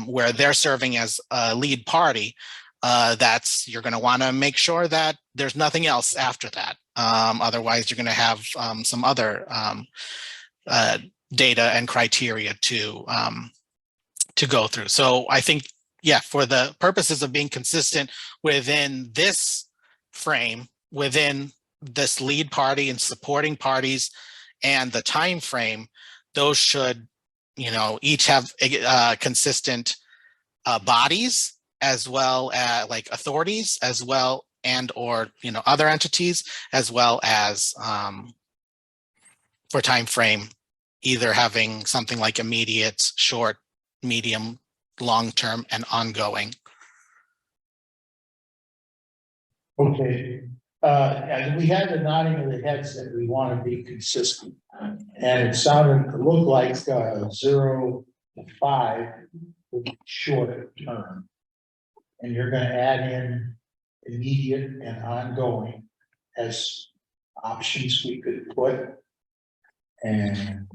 where they're serving as a lead party, you're going to want to make sure that there's nothing else after that. Otherwise, you're going to have some other data and criteria to go through. So I think, yeah, for the purposes of being consistent within this frame, within this lead party and supporting parties and the time frame, those should each have consistent bodies, as well as like authorities, as well and or, other entities, as well as for time frame, either having something like immediate, short, medium, long-term, and ongoing. Okay, and we had the nodding of the heads that we want to be consistent. And it looked like 0 to 5 would be short term. And you're gonna add in immediate and ongoing as options we could put. And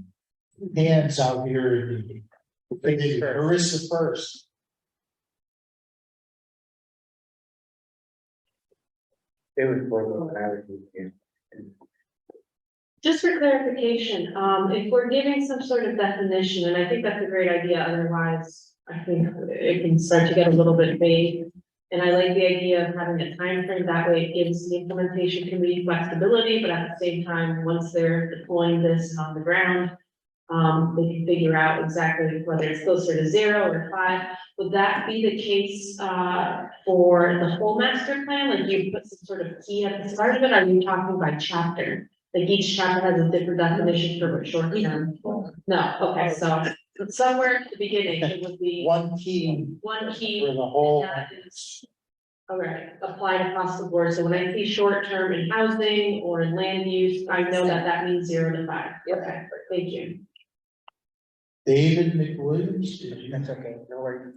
hands out here, Marissa first. Just for clarification, if we're giving some sort of definition, and I think that's a great idea, otherwise I think it can start to get a little bit vague. And I like the idea of having a time frame. That way it gives the implementation committee flexibility, but at the same time, once they're deploying this on the ground, they can figure out exactly whether it's closer to 0 or 5. Would that be the case for the whole master plan? Like you put some sort of key at the start of it? Are you talking by chapter? Like each chapter has a different definition for short term? No, okay, so somewhere at the beginning, it would be One key one for key. the whole. and that is- All right, applied across the board. So when I see short term in housing or in land use, I know that that means 0 to 5. Okay, thank you. David McWilliams, did you okay, no worries.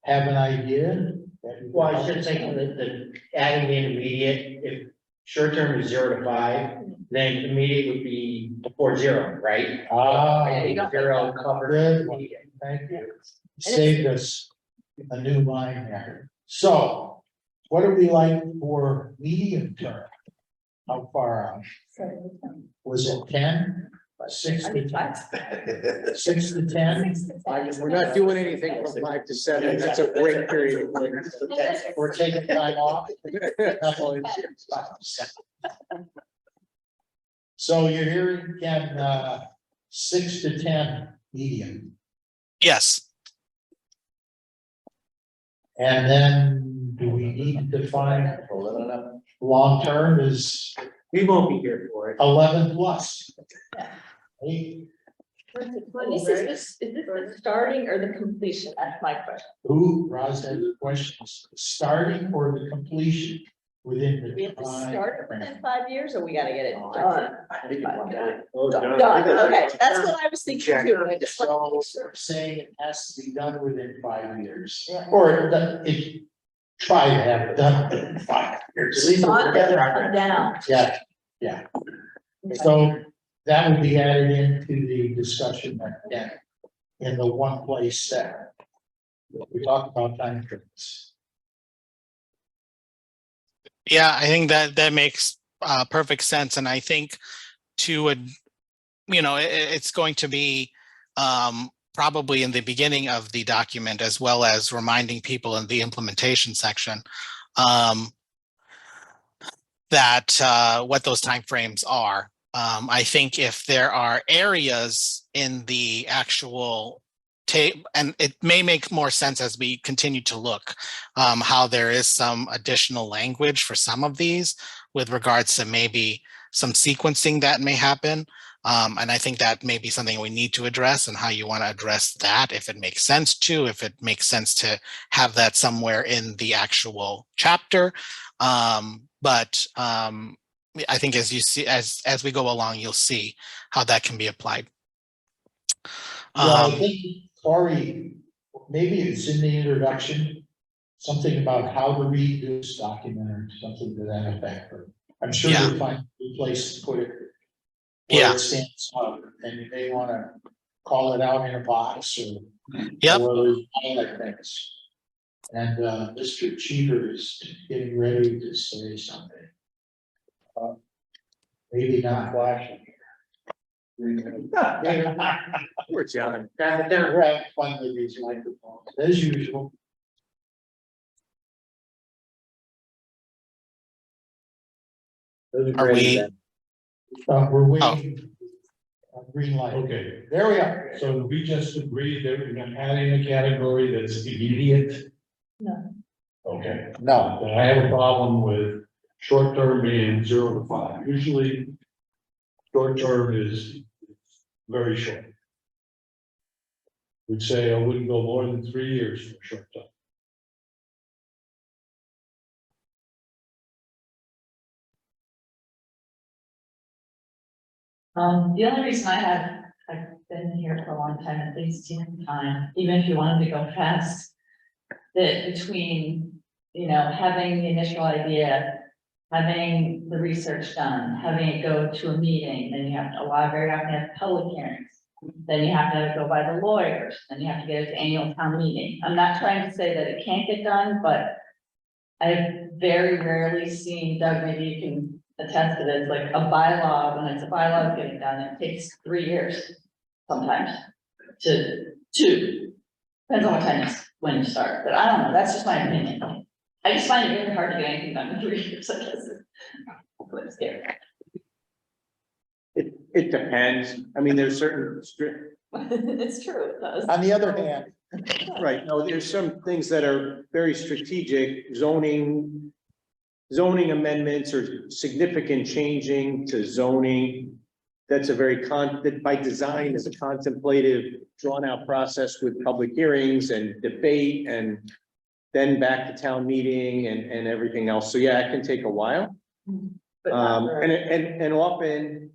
have an idea? Well, I was just saying that the adding the intermediate, if short term is 0 to 5, then immediate would be before 0, right? Ah, you go. 0 covered Good. immediate. thank you. Saved us a new line there. So what do we like for medium term? How far out? Was it 10? 6 to 10? 6 to 10? We're not doing anything from 5 to 7. That's a break period. We're taking time off. So you're hearing, Ken, 6 to 10 medium, Yes. and then do we need to define long term is We won't be here for it. 11 plus? Hey, Is this the starting or the completion? That's my question. who, Roz, had questions, starting or the completion within the. We have to defined start it frame? within 5 years, or we gotta get it done? Oh, Done, okay, that's what I was thinking too. I just So want to make sure. we're saying it has to be done within 5 years, Yeah. or if, try to have it done within 5 years. Not up, down. Yeah. So that would be added into the discussion again, in the one place that we talked about time frames. Yeah, I think that makes perfect sense. And I think it's going to be probably in the beginning of the document, as well as reminding people in the implementation section that what those timeframes are. I think if there are areas in the actual tape, and it may make more sense as we continue to look, how there is some additional language for some of these with regards to maybe some sequencing that may happen. And I think that may be something we need to address, and how you want to address that, if it makes sense to, if it makes sense to have that somewhere in the actual chapter. But I think as you see, as we go along, you'll see how that can be applied. Well, I think, Corey, maybe it's in the introduction, something about how to read this document or something to that effect. I'm sure Yeah. you'll find a place to put it. Yeah. Where it stands out, and you may want to call it out in a box or. Yep. Or other things. And Mr. Cheever is getting ready to say something. Maybe not flashing. Poor John. We're having fun with these microphones, as usual. Are we? We're waiting. Green light. Okay, There we are. so we just agreed that we're gonna add in a category that's immediate? No. Okay, No, then I have a problem with short term and 0 to 5. Usually, short term is very short. Would say I wouldn't go more than 3 years for short term. The only reason I've been here for a long time, at least in time, even if you wanted to go fast, that between, having the initial idea, having the research done, having it go to a meeting, then you have to, very often have public hearings. Then you have to go by the lawyers, then you have to get it to annual town meeting. I'm not trying to say that it can't get done, but I've very rarely seen, Doug, maybe you can attest to this, like a bylaw, when it's a bylaw getting done, it takes 3 years sometimes to two. Depends on what time when you start, but I don't know, that's just my opinion. I just find it really hard to get anything done in 3 years, I guess. It's scary. It depends. I mean, there's certain It's true, it does. On the other hand, right, no, there's some things that are very strategic, zoning amendments or significant changing to zoning. That's a very that by design is a contemplative, drawn out process with public hearings and debate and then back to town meeting and everything else. So yeah, it can take a while. But not very- And often,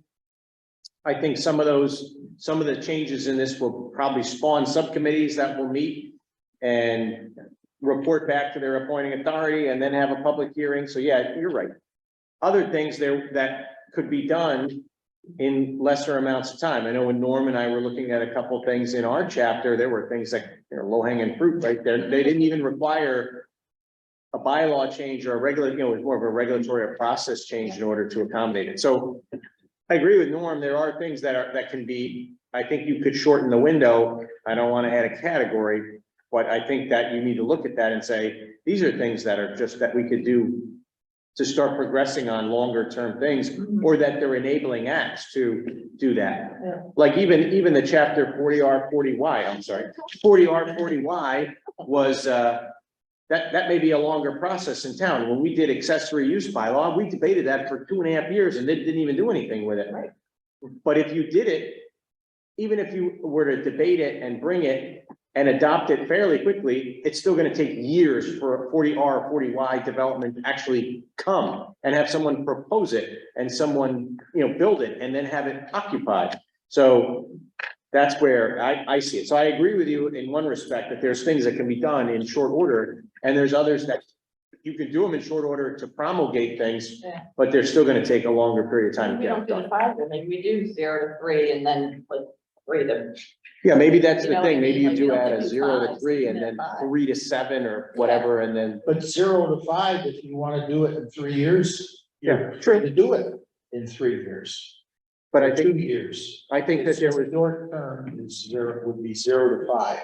I think some of the changes in this will probably spawn subcommittees that will meet and report back to their appointing authority and then have a public hearing. So yeah, you're right. Other things there that could be done in lesser amounts of time. I know when Norm and I were looking at a couple things in our chapter, there were things like, low hanging fruit right there. They didn't even require a bylaw change or a regular, it was more of a regulatory or process change in order to accommodate it. So I agree with Norm. There are things that can be, I think you could shorten the window. I don't want to add a category, but I think that you need to look at that and say, these are things that are just that we could do to start progressing on longer term things, or that they're enabling acts to do that. Yeah. Like even the chapter 40R, 40Y, I'm sorry, 40R, 40Y was, that may be a longer process in town. When we did accessory use bylaw, we debated that for 2.5 years and they didn't even do anything with it. Right. But if you did it, even if you were to debate it and bring it and adopt it fairly quickly, it's still gonna take years for a 40R, 40Y development to actually come and have someone propose it and someone, build it and then have it occupied. So that's where I see it. So I agree with you in one respect that there's things that can be done in short order, and there's others that you can do them in short order to promulgate things, Yeah. but they're still gonna take a longer period of time to We get don't it do done. the 5, then maybe we do 0 to 3 and then like 3 to. Yeah, maybe that's You the know what I thing. Maybe mean? you Like, do you don't add a do 0 to fives, 3 and you do then 5. 3 to 7 or whatever, and then. but 0 to 5, if you want to do it in 3 years, you're Yeah, free to do it in 3 years. But I 2 think, years. I think that there was, Short term is 0, would be 0 to 5.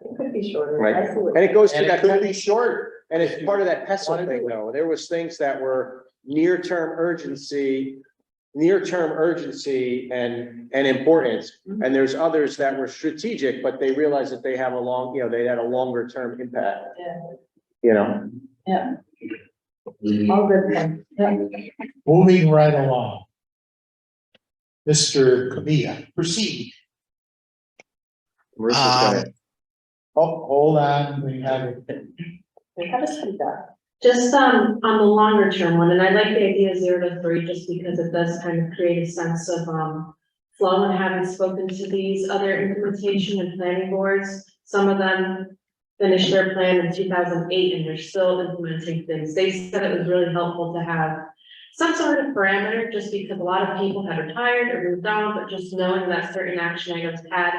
It could be shorter. Right. I see what- and it goes to And it that, could be short. and it's part of that pestle Wanna do thing it. though. There was things that were near-term urgency and importance. And there's others that were strategic, but they realized that they have a long, they had a longer term impact, Yeah, yeah. All good then. Yeah. Moving right along. Mr. Camilla, proceed. Marissa's gonna- Oh, hold on, we have, We have a speed up. Just on the longer term one, and I like the idea of 0 to 3, just because it does kind of create a sense of flow. And having spoken to these other implementation and planning boards, some of them finished their plan in 2008 and they're still implementing things. They said it was really helpful to have some sort of parameter, just because a lot of people had retired or moved on, but just knowing that certain action items had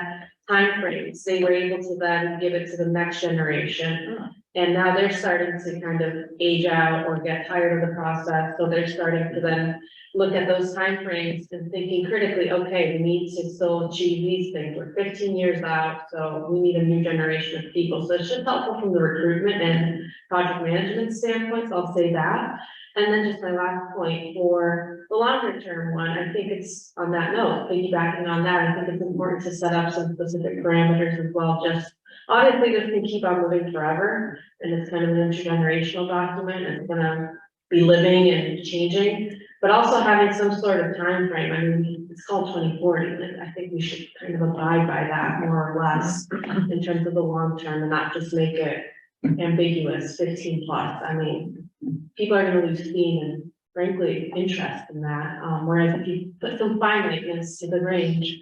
timeframes, they were able to then give it to the next generation. And now they're starting to kind of age out or get tired of the process, so they're starting to then look at those timeframes and thinking critically, okay, we need to still achieve these things. We're 15 years out, so we need a new generation of people. So it's just helpful from the recruitment and project management standpoints, I'll say that. And then just my last point for the longer term one, I think it's on that note, piggybacking on that, I think it's important to set up some specific parameters as well. Just obviously this can keep on moving forever, and it's kind of an intergenerational document. It's gonna be living and changing, but also having some sort of time frame. I mean, it's called 2040, and I think we should kind of abide by that more or less in terms of the long term and not just make it ambiguous, 15 plus. I mean, people are gonna lose steam and frankly, interest in that. Whereas if you put some finiteness to the range,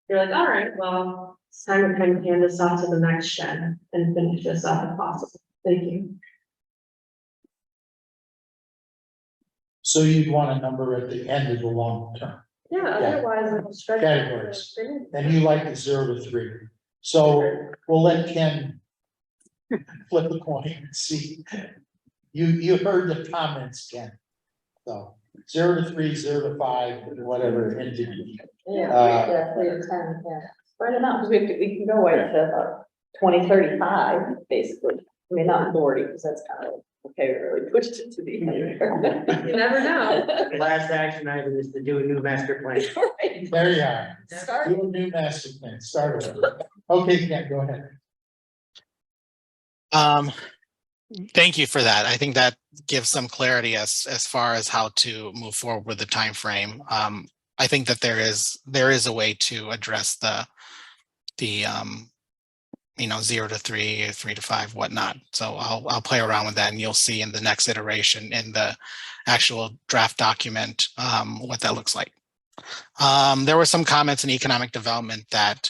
you're like, all right, well, it's time to kind of hand this off to the next gen and finish this up if possible. Thank you. So you'd want a number at the end of the long term, Yeah, Yeah. otherwise I'm stretching. categories, and you like the 0 to 3. So we'll let Ken flip the coin and see. You heard the comments, Ken. So 0 to 3, 0 to 5, whatever entity. Yeah, 3 to 10, yeah. Spread it out, because we can go right to about 2035, basically. I mean, not 40, because that's kind of, okay, we really pushed it to the. You never know. The last action item is to do a new master plan. Right. There you are. Start. Do a new master plan, start over. Okay, Ken, go ahead. Thank you for that. I think that gives some clarity as far as how to move forward with the time frame. I think that there is a way to address the 0 to 3, 3 to 5, whatnot. So I'll play around with that, and you'll see in the next iteration in the actual draft document what that looks like. There were some comments in economic development that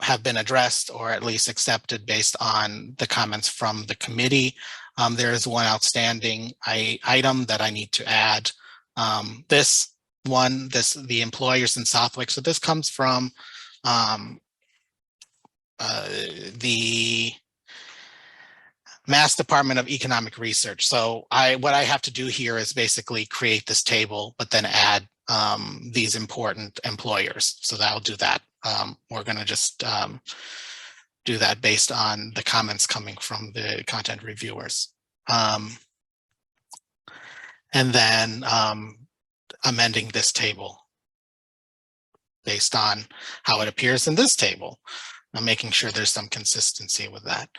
have been addressed or at least accepted based on the comments from the committee. There is one outstanding item that I need to add. The employers in Southwick. So this comes from the Mass Department of Economic Research. So what I have to do here is basically create this table, but then add these important employers. So that'll do that. We're going to just do that based on the comments coming from the content reviewers. And then amending this table based on how it appears in this table. I'm making sure there's some consistency with that.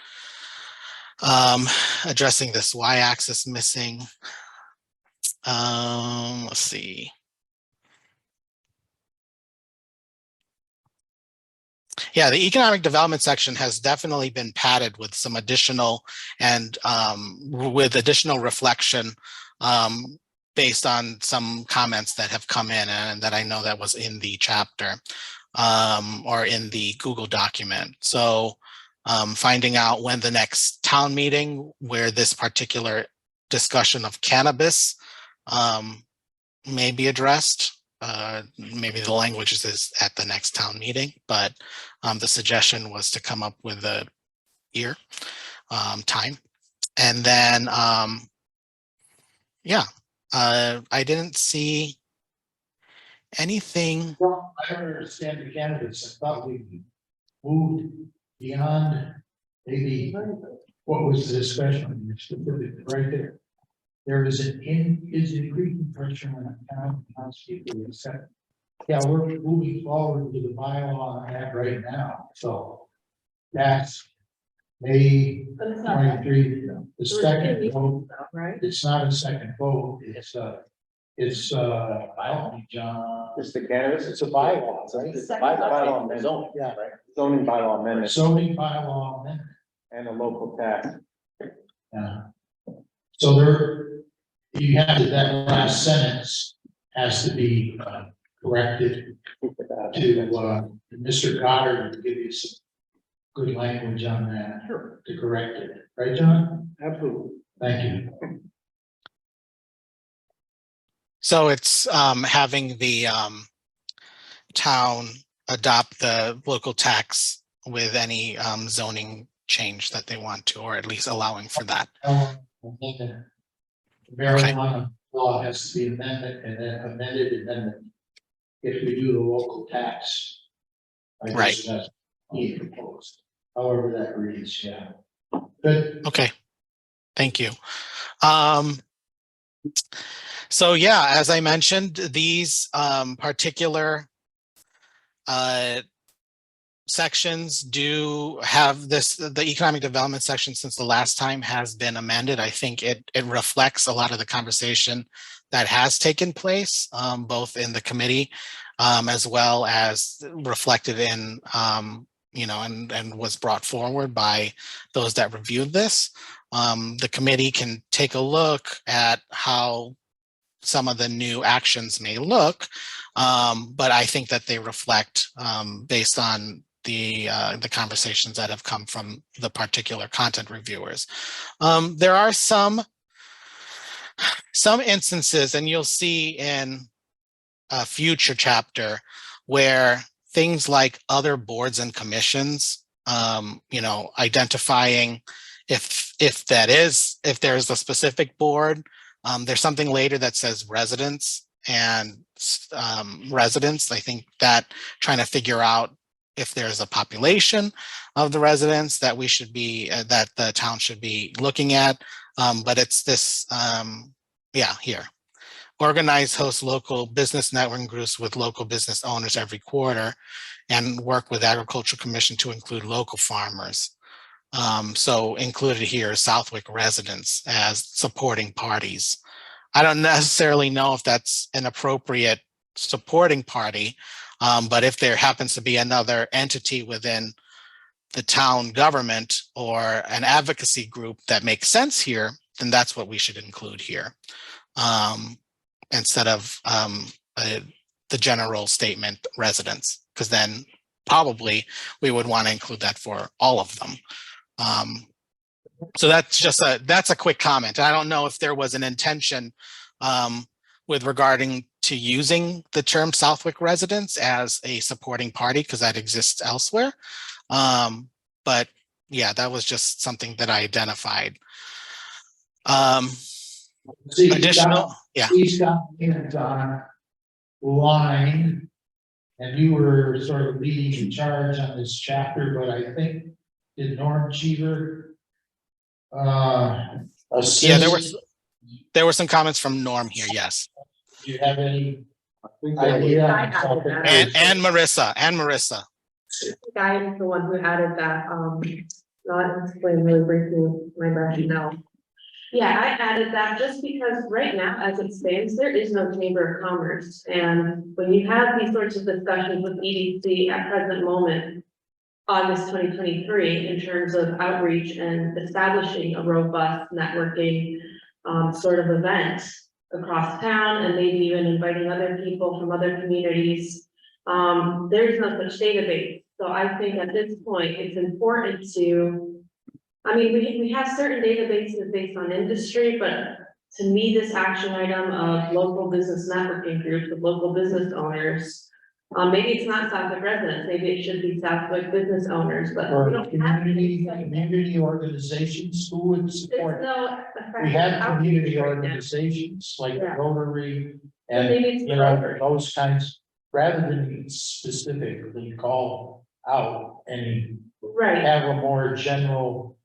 Addressing this y-axis missing. Let's see. Yeah, the economic development section has definitely been padded with some additional and with additional reflection based on some comments that have come in and that I know that was in the chapter or in the Google document. So finding out when the next town meeting where this particular discussion of cannabis may be addressed. Maybe the language is at the next town meeting, but the suggestion was to come up with a year time. And then, I didn't see anything. Well, I don't understand the candidates. I thought we moved beyond maybe what was the discussion right there. There is an increasing pressure on town people. Yeah, we're moving forward with the bylaw on that right now. So that's May But it's not. 23, the second vote. Right? It's not a second vote. It's bylaw, John. Just the cannabis, It's a bylaw, right? Second bylaw vote. amendment, Yeah. zoning bylaw amendment Zoning bylaw amendment. and a local tax. Yeah. So you have that last sentence has to be corrected to Mr. Goddard to give you some good language on that to correct it. Right, John? Absolutely. Thank you. So it's having the town adopt the local tax with any zoning change that they want to, or at least allowing for that. Marijuana law has to be amended and then if we do the local tax. I guess Right. that's being proposed. However that reads, yeah. Good. Okay, thank you. So yeah, as I mentioned, these particular sections do have this, the economic development section since the last time has been amended. I think it reflects a lot of the conversation that has taken place, both in the committee, as well as reflected in, and was brought forward by those that reviewed this. The committee can take a look at how some of the new actions may look, but I think that they reflect, based on the conversations that have come from the particular content reviewers. There are some instances, and you'll see in a future chapter, where things like other boards and commissions, identifying if there's a specific board. There's something later that says residents and residents. I think that trying to figure out if there's a population of the residents that we should be, that the town should be looking at. But it's this, here. Organize, host local business networking groups with local business owners every quarter, and work with Agricultural Commission to include local farmers. So included here is Southwick residents as supporting parties. I don't necessarily know if that's an appropriate supporting party, but if there happens to be another entity within the town government or an advocacy group that makes sense here, then that's what we should include here, instead of the general statement residents, because then probably we would want to include that for all of them. So that's a quick comment. I don't know if there was an intention with regarding to using the term Southwick residents as a supporting party, because that exists elsewhere. But yeah, that was just something that I identified. Additional, yeah. He's got it on line, and you were sort of leading in charge on this chapter, but I think did Norm Cheever assist? Yeah, there were some comments from Norm here, yes. Do you have any I idea? added that. And Marissa. Guy is the one who added that, not explain really briefly my rationale. Yeah, I added that just because right now, as it stands, there is no Chamber of Commerce. And when you have these sorts of discussions with EDC at present moment, August 2023, in terms of outreach and establishing a robust networking sort of event across town, and maybe even inviting other people from other communities, there's no such database. So I think at this point, it's important to, I mean, we have certain databases based on industry, but to me, this action item of local business networking groups with local business owners, maybe it's not Southwick residents, maybe it should be Southwick business owners, but we Or don't have. community organizations who would There's support. no. We have community right now. organizations like Yeah. Rotary But and, maybe it's Rotary. those kinds, rather than specifically call out and Right, have a more general,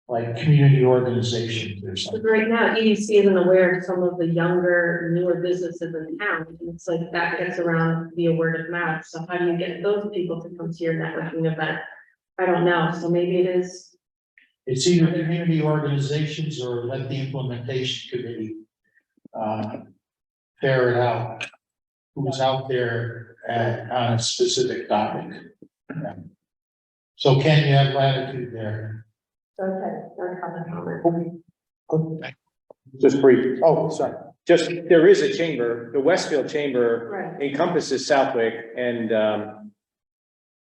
like, community organizations or but something. right now, EDC isn't aware of some of the younger, newer businesses in town, and it's like that gets around via word of mouth, so how do you get those people to come to your networking event? I don't know, so maybe it is, It's either community organizations or let the implementation committee ferret out who's out there on a specific topic. Yeah. So Ken, you have latitude there. okay, that's how the comment. Just brief, Oh, sorry. just, there is a chamber, the Westfield Chamber Right, encompasses Southwick, and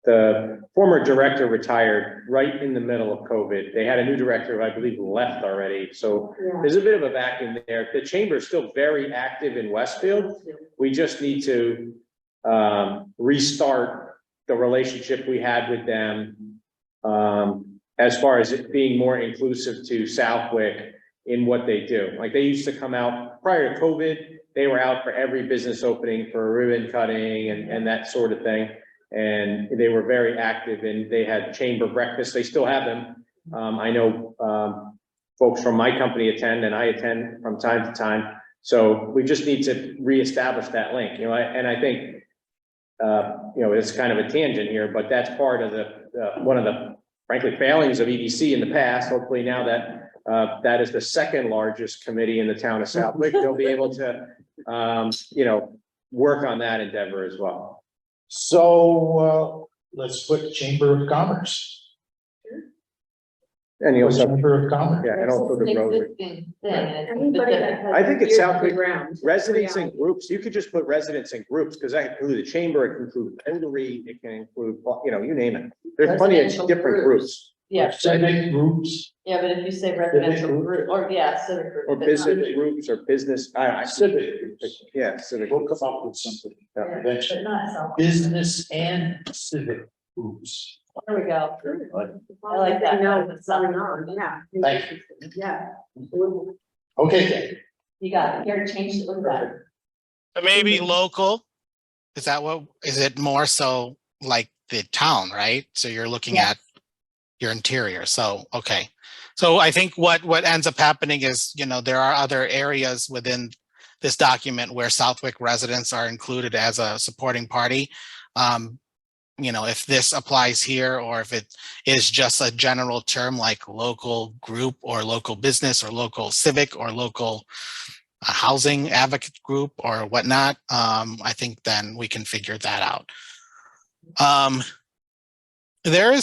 the former director retired right in the middle of COVID. They had a new director who I believe left already, so yeah. there's a bit of a vacuum there. The chamber is still very active in Westfield. We just need to restart the relationship we had with them as far as it being more inclusive to Southwick in what they do. Like, they used to come out prior to COVID, they were out for every business opening for ribbon cutting and that sort of thing. And they were very active, and they had chamber breakfasts. They still have them. I know folks from my company attend, and I attend from time to time. So we just need to reestablish that link, and I think it's kind of a tangent here, but that's part of one of the, frankly, failings of EDC in the past. Hopefully now that, that is the second largest committee in the town of Southwick, they'll be able to, work on that endeavor as well. So, let's put Chamber of Commerce. And you also, Chamber of Commerce. yeah, and also the Rotary. Existing thing, and it's Anybody that specific. has I think it's ears to the Southwick ground. residents and groups, you could just put residents and groups, because that can include the chamber, it can include Rotary, it can include, you name it. There's plenty of Residential different groups. Yeah, Civic groups, yeah, but if you say residential group, or yeah, civic group. Or but not- business groups or business, civic groups. yeah, civic. We'll come up with something Yeah, eventually. But not self. Business and civic groups. There we go. I like that. No, what's going on, yeah. Thank you. Yeah. Okay, You got it. You already changed it. Look at that. But maybe local, is that what, is it more so like the town, right? So you're looking Yeah. at your interior, so, okay. So I think what ends up happening is, there are other areas within this document where Southwick residents are included as a supporting party. If this applies here, or if it is just a general term like local group or local business or local civic or local housing advocate group or whatnot, I think then we can figure that out. There are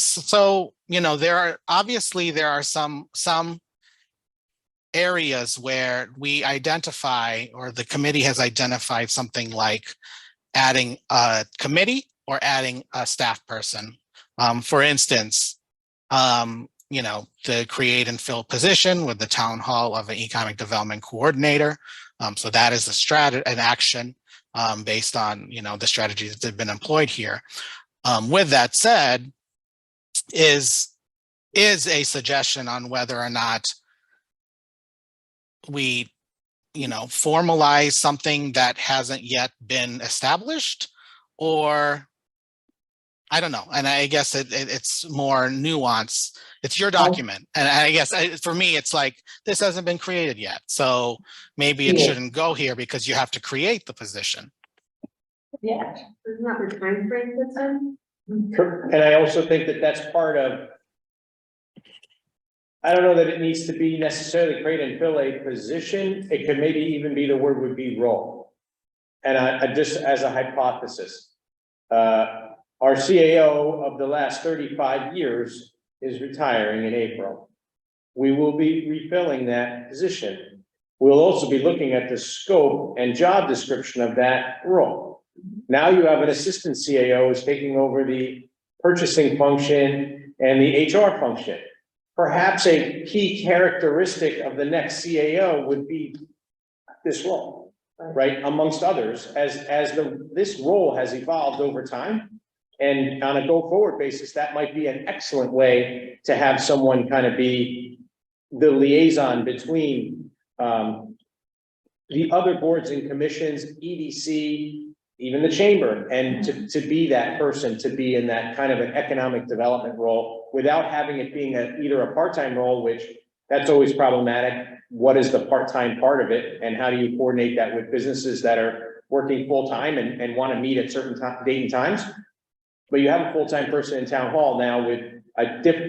some areas where we identify, or the committee has identified, something like adding a committee or adding a staff person. For instance, the create and fill position with the town hall of an economic development coordinator. So that is an action based on, the strategies that have been employed here. With that said, is a suggestion on whether or not we, formalize something that hasn't yet been established, or I don't know. And I guess it's more nuanced. It's your document. And I guess for me, it's like, this hasn't been created yet. So maybe it shouldn't go here because you have to create the position. Yeah. Isn't that the time frame that's in? And I also think that that's part of, I don't know that it needs to be necessarily create and fill a position. It could maybe even be, the word would be role. And I just as a hypothesis, our CAO of the last 35 years is retiring in April. We will be refilling that position. We'll also be looking at the scope and job description of that role. Now you have an assistant CAO who's taking over the purchasing function and the HR function. Perhaps a key characteristic of the next CAO would be this role, right? Amongst others, as this role has evolved over time. And on a go-forward basis, that might be an excellent way to have someone kind of be the liaison between the other boards and commissions, EDC, even the chamber, and to be that person, to be in that kind of an economic development role without having it being either a part-time role, which that's always problematic. What is the part-time part of it? And how do you coordinate that with businesses that are working full-time and want to meet at certain date and times? But you have a full-time person in town hall now with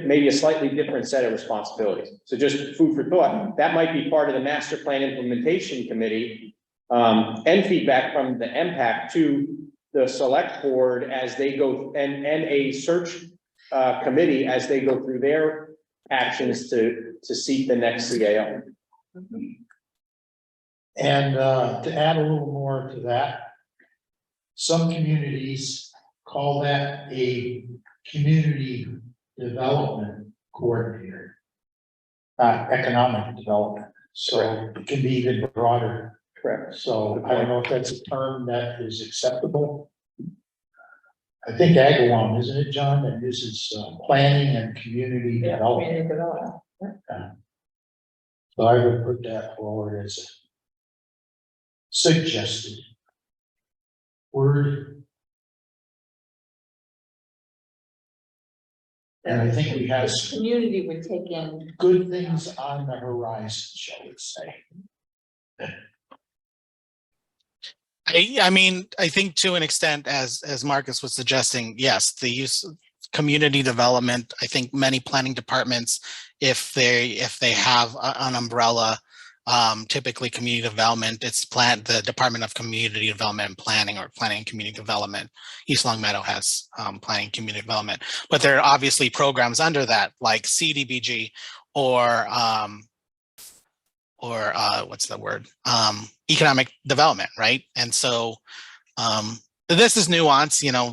maybe a slightly different set of responsibilities. So just food for thought, that might be part of the master plan implementation committee and feedback from the MPAC to the select board as they go and a search committee as they go through their actions to seat the next CAO. and to add a little more to that, some communities call that a community development coordinator, economic development. So it can be even broader. Correct. So I don't know if that's a term that is acceptable. I think Agawam, isn't it, John, that this is planning and community Yeah, development. community development. So I would put that forward as a suggested word. And I think we have some Community would take in, good things on the horizon, shall we say. I mean, I think to an extent, as Marcus was suggesting, yes, the use of community development, I think many planning departments, if they have an umbrella, typically community development, it's the Department of Community Development and Planning, or Planning and Community Development. East Long Meadow has planning and community development, but there are obviously programs under that, like CDBG or what's the word? Economic development, right? And so this is nuance, you know,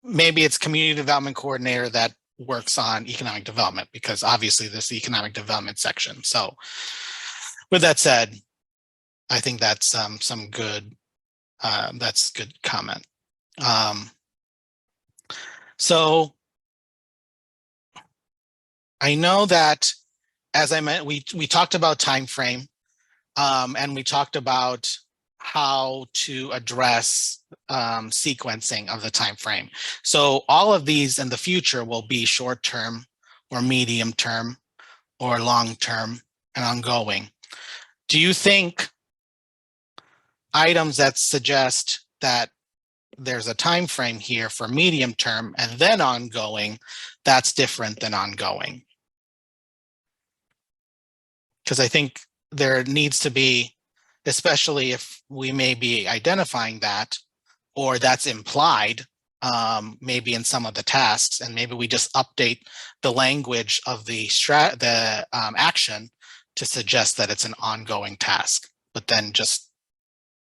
maybe it's community development coordinator that works on economic development, because obviously this economic development section. So with that said, I think that's some good, that's good comment. So I know that, as I meant, we talked about time frame, and we talked about how to address sequencing of the time frame. So all of these in the future will be short term or medium term or long term and ongoing. Do you think items that suggest that there's a time frame here for medium term and then ongoing, that's different than ongoing? Because I think there needs to be, especially if we may be identifying that, or that's implied, maybe in some of the tasks, and maybe we just update the language of the action to suggest that it's an ongoing task, but then just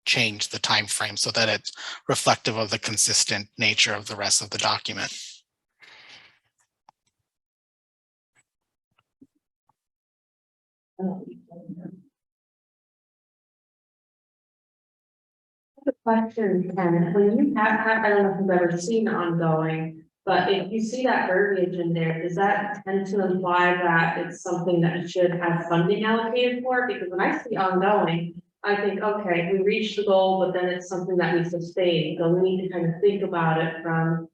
change the time frame so that it's reflective of the consistent nature of the rest of the document. The question, Ken, when you have, I don't know if you've ever seen ongoing, but if you see that verbiage in there, does that tend to imply that it's something that you should have funding allocated for? Because when I see ongoing, I think, okay, we reached the goal, but then it's something that we sustain. So we need to kind of think about it from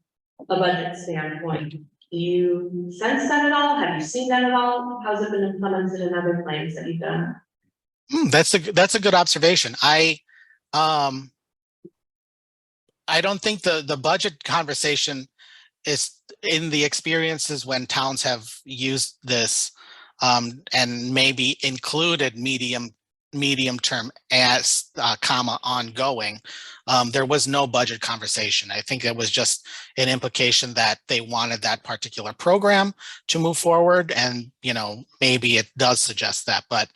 a budget standpoint. Do you sense that at all? Have you seen that at all? How's it been implemented in other plans that you've done? That's a good observation. I don't think the budget conversation is in the experiences when towns have used this and maybe included medium term as comma ongoing. There was no budget conversation. I think it was just an implication that they wanted that particular program to move forward, and you know, maybe it does suggest that, but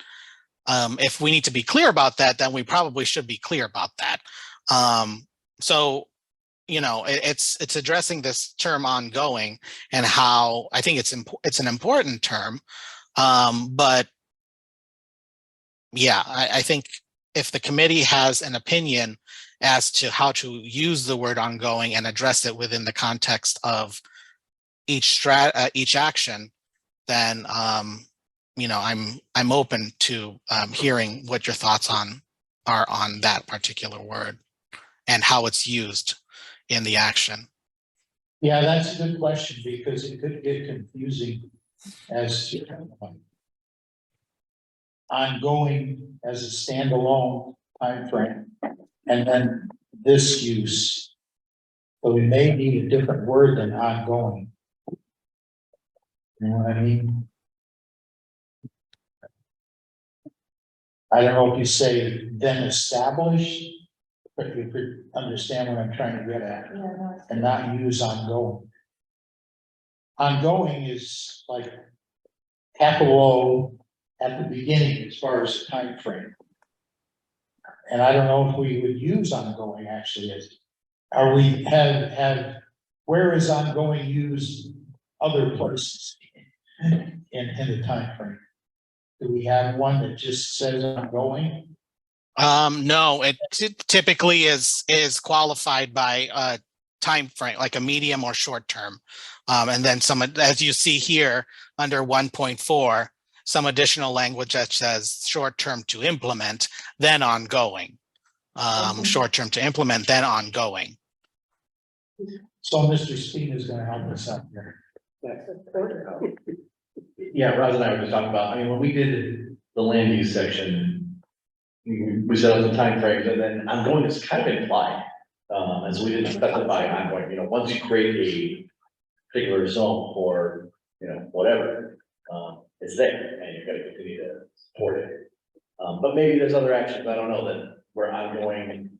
if we need to be clear about that, then we probably should be clear about that. So, you know, it's addressing this term ongoing and how I think it's an important term. But yeah, I think if the committee has an opinion as to how to use the word ongoing and address it within the context of each action, then you know, I'm open to hearing what your thoughts are on that particular word and how it's used in the action. Yeah, that's a good question, because it could get confusing as ongoing as a standalone timeframe, and then this use. So we may need a different word than ongoing. You know what I mean? I don't know if you say then established, but you could understand what I'm trying to get at, and not use ongoing. Ongoing is like capital O at the beginning as far as the time frame. And I don't know if we would use ongoing actually as, are we where is ongoing used other places in the time frame? Do we have one that just says ongoing? No, it typically is qualified by a time frame, like a medium or short term. And then some, as you see here under 1.4, some additional language that says short term to implement, then ongoing. Short term to implement, then ongoing. So Mr. Steen is gonna help us out here. Yeah, Roz and I were just talking about, I mean, when we did the land use section, we set up the timeframes, and then ongoing is kind of implied. And so we didn't specify ongoing, once you create a particular zone for, whatever, it's there, and you're gonna continue to support it. But maybe there's other actions, I don't know, that we're ongoing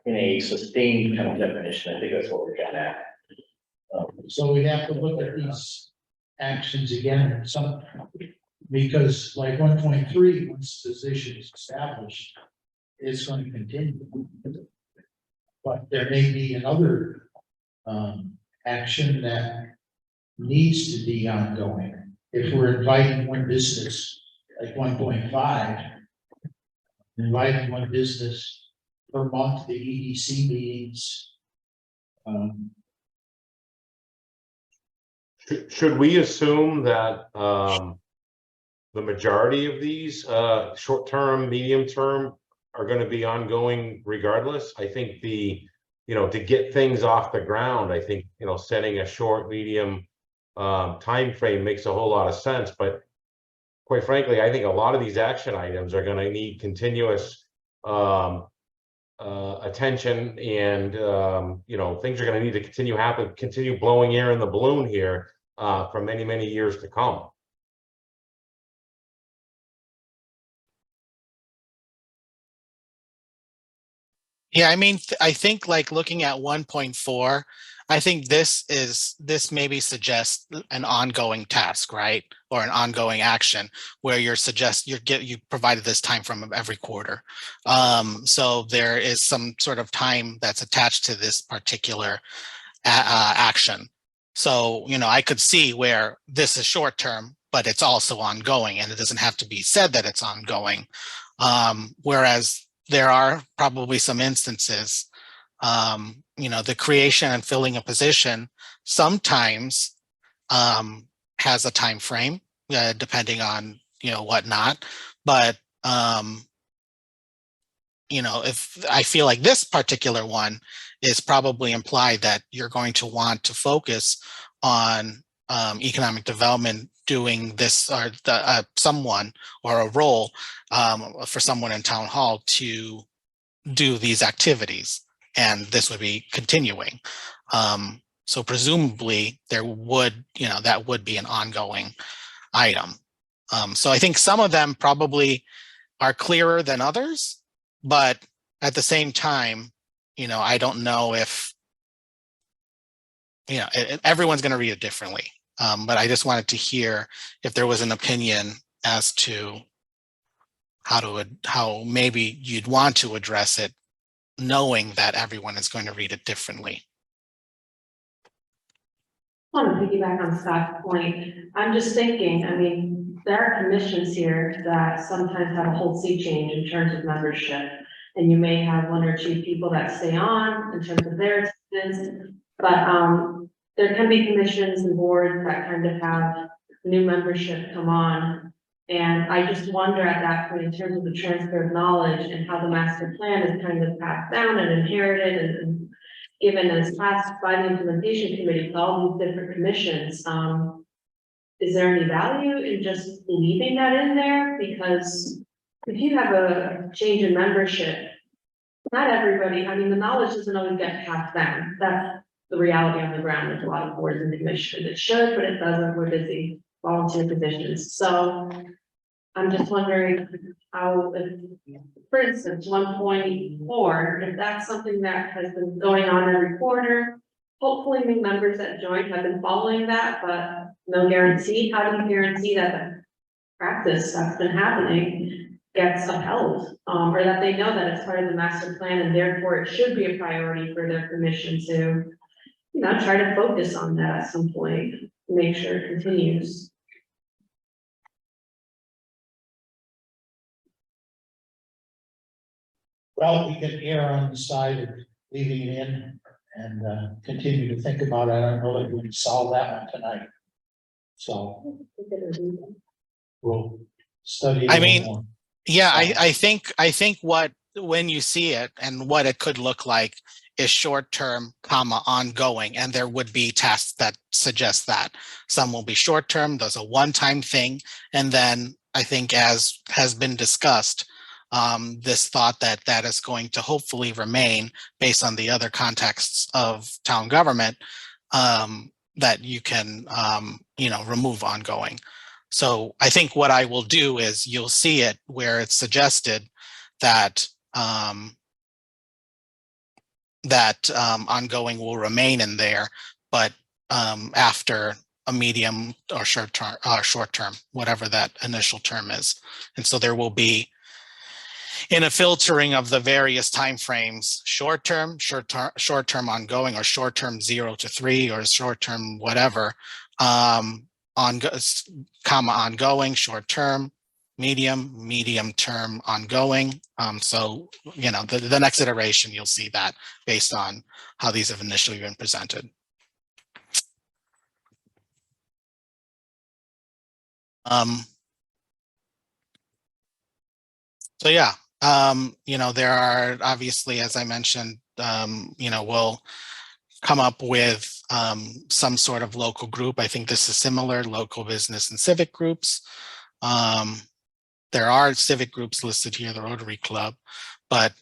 in a sustained kind of definition. I think that's what we're getting at. So we'd have to look at these actions again, because like 1.3, once the position is established, it's going to continue. But there may be another action that needs to be ongoing. If we're inviting one business, like 1.5, inviting one business per month to EDC meetings. Should we assume that the majority of these short-term, medium-term are going to be ongoing regardless? I think to get things off the ground, I think, setting a short, medium time frame makes a whole lot of sense. But quite frankly, I think a lot of these action items are going to need continuous attention, and things are going to need to continue blowing air in the balloon here for many, many years to come. Yeah, I mean, I think like looking at 1.4, I think this maybe suggests an ongoing task, right? Or an ongoing action where you provided this time from every quarter. So there is some sort of time that's attached to this particular action. So, I could see where this is short term, but it's also ongoing, and it doesn't have to be said that it's ongoing. Whereas there are probably some instances, the creation and filling a position sometimes has a time frame, depending on, whatnot. But, if I feel like this particular one is probably implied that you're going to want to focus on economic development doing this, or someone or a role for someone in town hall to do these activities, and this would be continuing. So presumably there would, that would be an ongoing item. So I think some of them probably are clearer than others, but at the same time, I don't know if, everyone's going to read it differently. But I just wanted to hear if there was an opinion as to how maybe you'd want to address it, knowing that everyone is going to read it differently. I want to piggyback on Scott's point. I'm just thinking, there are commissions here that sometimes have a whole sea change in terms of membership. And you may have one or two people that stay on in terms of their attendance, but there can be commissions and boards that kind of have new membership come on. And I just wonder at that point, in terms of the transfer of knowledge and how the master plan is kind of passed down and inherited and given as tasked by the implementation committee to all these different commissions. Is there any value in just leaving that in there? Because if you have a change in membership, not everybody, the knowledge doesn't always get passed down. That's the reality on the ground with a lot of boards and commissions. It should, but it doesn't. We're busy volunteer positions. So I'm just wondering how, for instance, 1.4, if that's something that has been going on every quarter, hopefully new members that joined have been following that, but no guarantee. How do you guarantee that the practice that's been happening gets upheld, or that they know that it's part of the master plan and therefore it should be a priority for their commission to, try to focus on that at some point, make sure it continues. Well, we can err on the side of leaving it in and continue to think about it. I don't know that we can solve that one tonight. So we'll study it a little more. Yeah, I think when you see it and what it could look like is short-term, ongoing, and there would be tasks that suggest that. Some will be short-term, those are one-time thing, and then I think as has been discussed, this thought that that is going to hopefully remain based on the other contexts of town government, that you can, remove ongoing. So I think what I will do is you'll see it where it's suggested that ongoing will remain in there, but after a medium or short term, whatever that initial term is. And so there will be, in a filtering of the various timeframes, short term ongoing, or short term 0 to 3, or short term whatever, ongoing, short term, medium term, ongoing. So, the next iteration, you'll see that based on how these have initially been presented. So yeah, there are obviously, as I mentioned, we'll come up with some sort of local group. I think this is similar, local business and civic groups. There are civic groups listed here, the Rotary Club, but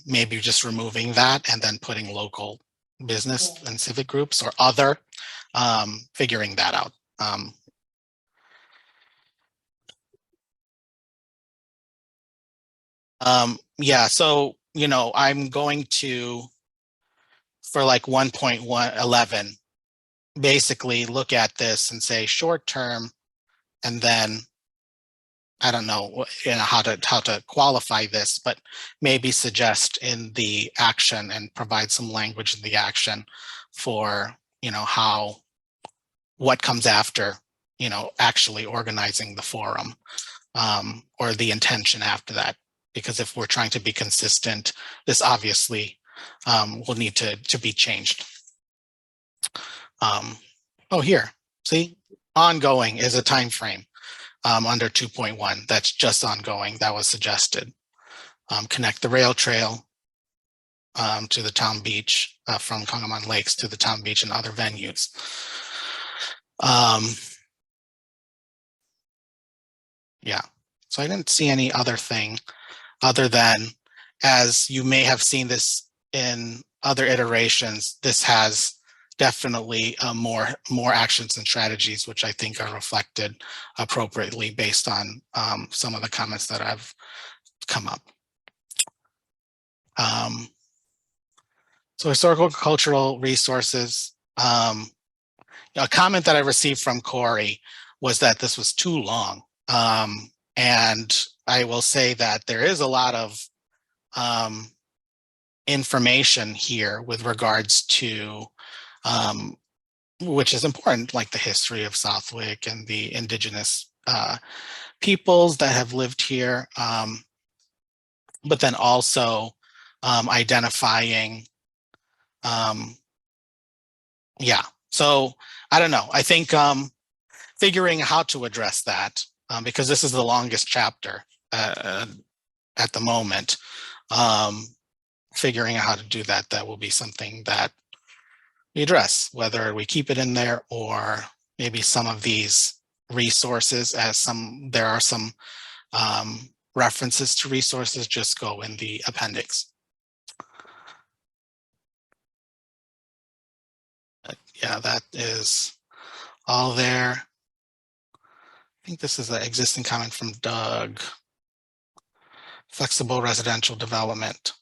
maybe just removing that and then putting local business and civic groups or other, figuring that out. Yeah, so, I'm going to, for like 1.11, basically look at this and say short term, and then I don't know, how to qualify this, but maybe suggest in the action and provide some language in the action for, what comes after, actually organizing the forum, or the intention after that. Because if we're trying to be consistent, this obviously will need to be changed. Here, see, ongoing is a time frame under 2.1. That's just ongoing. That was suggested. Connect the rail trail to the town beach, from Congamon Lakes to the town beach and other venues. Yeah, so I didn't see any other thing other than, as you may have seen this in other iterations, this has definitely more actions and strategies, which I think are reflected appropriately based on some of the comments that have come up. So historical cultural resources. A comment that I received from Corey was that this was too long. And I will say that there is a lot of information here with regards to, which is important, like the history of Southwick and the indigenous peoples that have lived here. But then also identifying, so I don't know. I think figuring how to address that, because this is the longest chapter at the moment, figuring out how to do that, that will be something that we address, whether we keep it in there or maybe some of these resources, as there are some references to resources, just go in the appendix. But yeah, that is all there. I think this is an existing comment from Doug. Flexible residential development.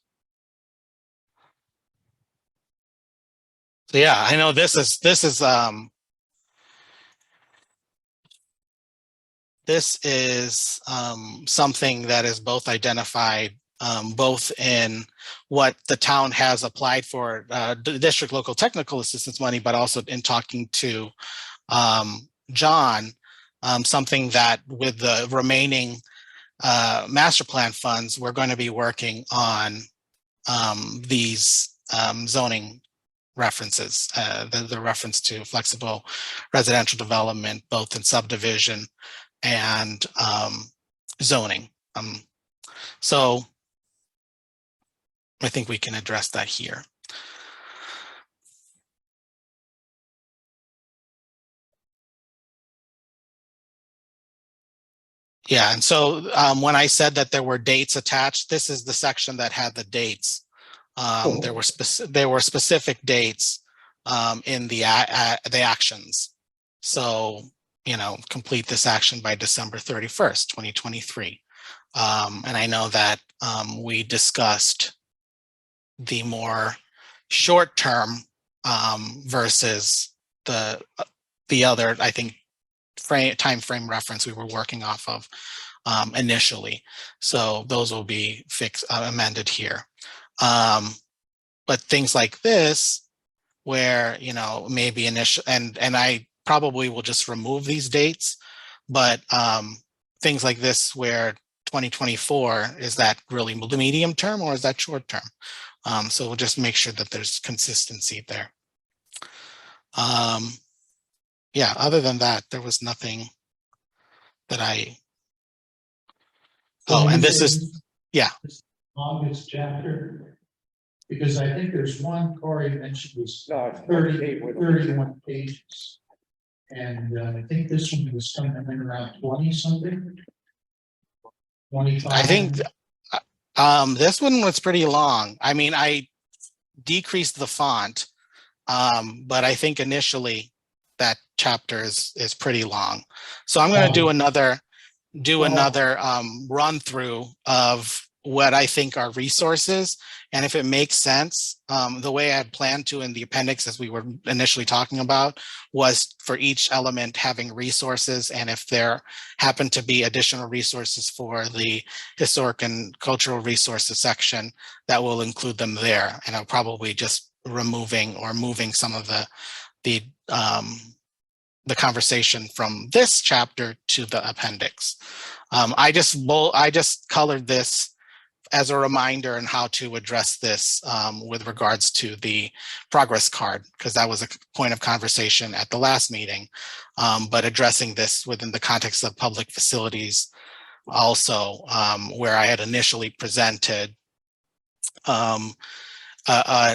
So yeah, I know this is something that is both identified both in what the town has applied for the district local technical assistance money, but also in talking to John, something that with the remaining master plan funds, we're going to be working on these zoning references, the reference to flexible residential development, both in subdivision and zoning. So I think we can address that here. Yeah, and so when I said that there were dates attached, this is the section that had the dates. There were specific dates in the actions. So, complete this action by December 31st, 2023. And I know that we discussed the more short-term versus the other, I think, time frame reference we were working off of initially. So those will be amended here. But things like this, where, maybe initial, and I probably will just remove these dates, but things like this where 2024, is that really medium term or is that short term? So we'll just make sure that there's consistency there. Yeah, other than that, there was nothing that and this is, yeah. Longest chapter, because I think there's one Corey mentioned was No, it's 31 pages. And I think this one was coming in around 20 something. 25. I think this one was pretty long. I mean, I decreased the font, but I think initially that chapter is pretty long. So I'm going to do another run through of what I think are resources. And if it makes sense, the way I had planned to in the appendix, as we were initially talking about, was for each element having resources. And if there happen to be additional resources for the historic and cultural resources section, that will include them there. And I'll probably just moving some of the conversation from this chapter to the appendix. I just colored this as a reminder on how to address this with regards to the progress card, because that was a point of conversation at the last meeting, but addressing this within the context of public facilities also, where I had initially presented an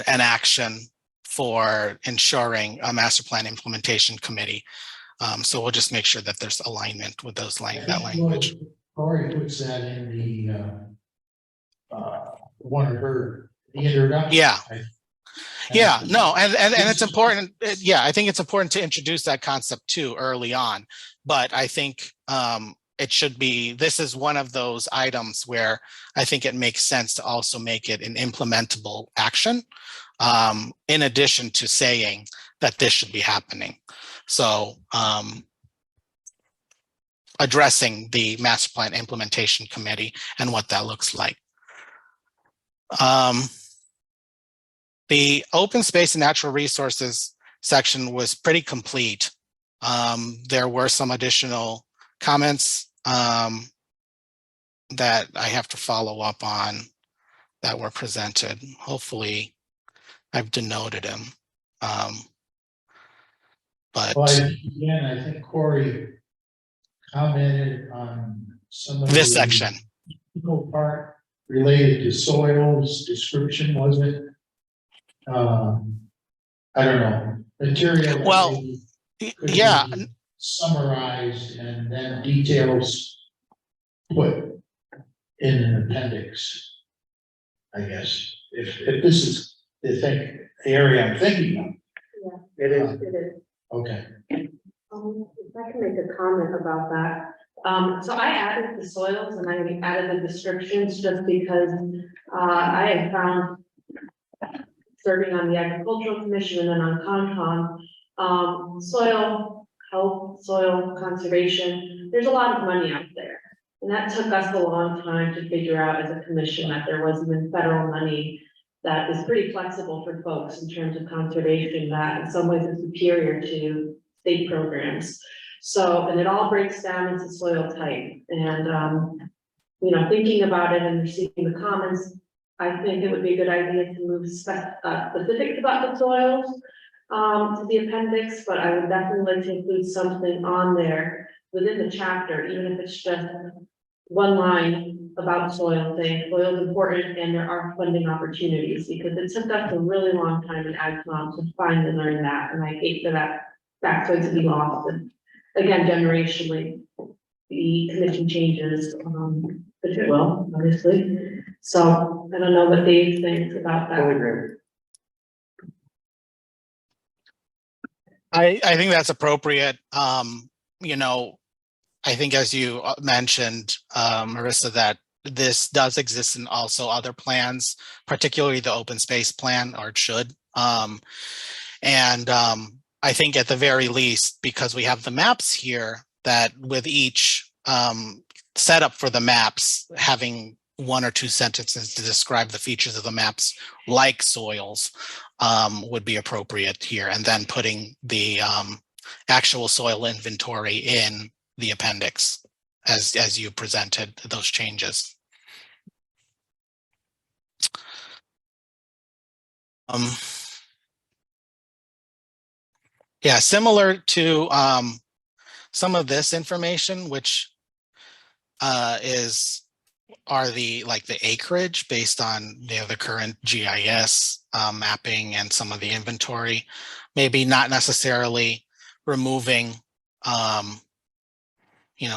action for ensuring a master plan implementation committee. So we'll just make sure that there's alignment with that language. Corey puts that in the one of the introduction. Yeah. Yeah, no, and it's important. Yeah, I think it's important to introduce that concept too early on. But I think it should be, this is one of those items where I think it makes sense to also make it an implementable action, in addition to saying that this should be happening. So addressing the master plan implementation committee and what that looks like. The open space and natural resources section was pretty complete. There were some additional comments that I have to follow up on that were presented. Hopefully I've denoted them. But again, I think Corey commented on some of this the section. part related to soils description, was it? I don't know, material. Well, yeah. Summarized and then details put in an appendix, I guess, if this is the area I'm thinking of. It is. It is. Okay. If I can make a comment about that. So I added the soils and I added the descriptions just because I had found, serving on the agricultural commission and then on Concom, soil health, soil conservation, there's a lot of money out there. And that took us a long time to figure out as a commission that there was even federal money that is pretty flexible for folks in terms of conservation, that in some ways is superior to state programs. So, and it all breaks down into soil type. And, thinking about it and receiving the comments, I think it would be a good idea to move specifics about the soils to the appendix, but I would definitely like to include something on there within the chapter, even if it's just one line about soil, saying soil is important and there are funding opportunities, because it took us a really long time in AgCom to finally learn that, and I hate for that's going to be lost. And again, generationally, the commission changes, which it will, obviously. So I don't know what Dave thinks about that. I think that's appropriate. You know, I think as you mentioned, Marissa, that this does exist in also other plans, particularly the open space plan, or it should. I think at the very least, because we have the maps here, that with each setup for the maps, having one or two sentences to describe the features of the maps, like soils, would be appropriate here, and then putting the actual soil inventory in the appendix as you presented those changes. Yeah, similar to some of this information, which are the acreage based on the current GIS mapping and some of the inventory, maybe not necessarily removing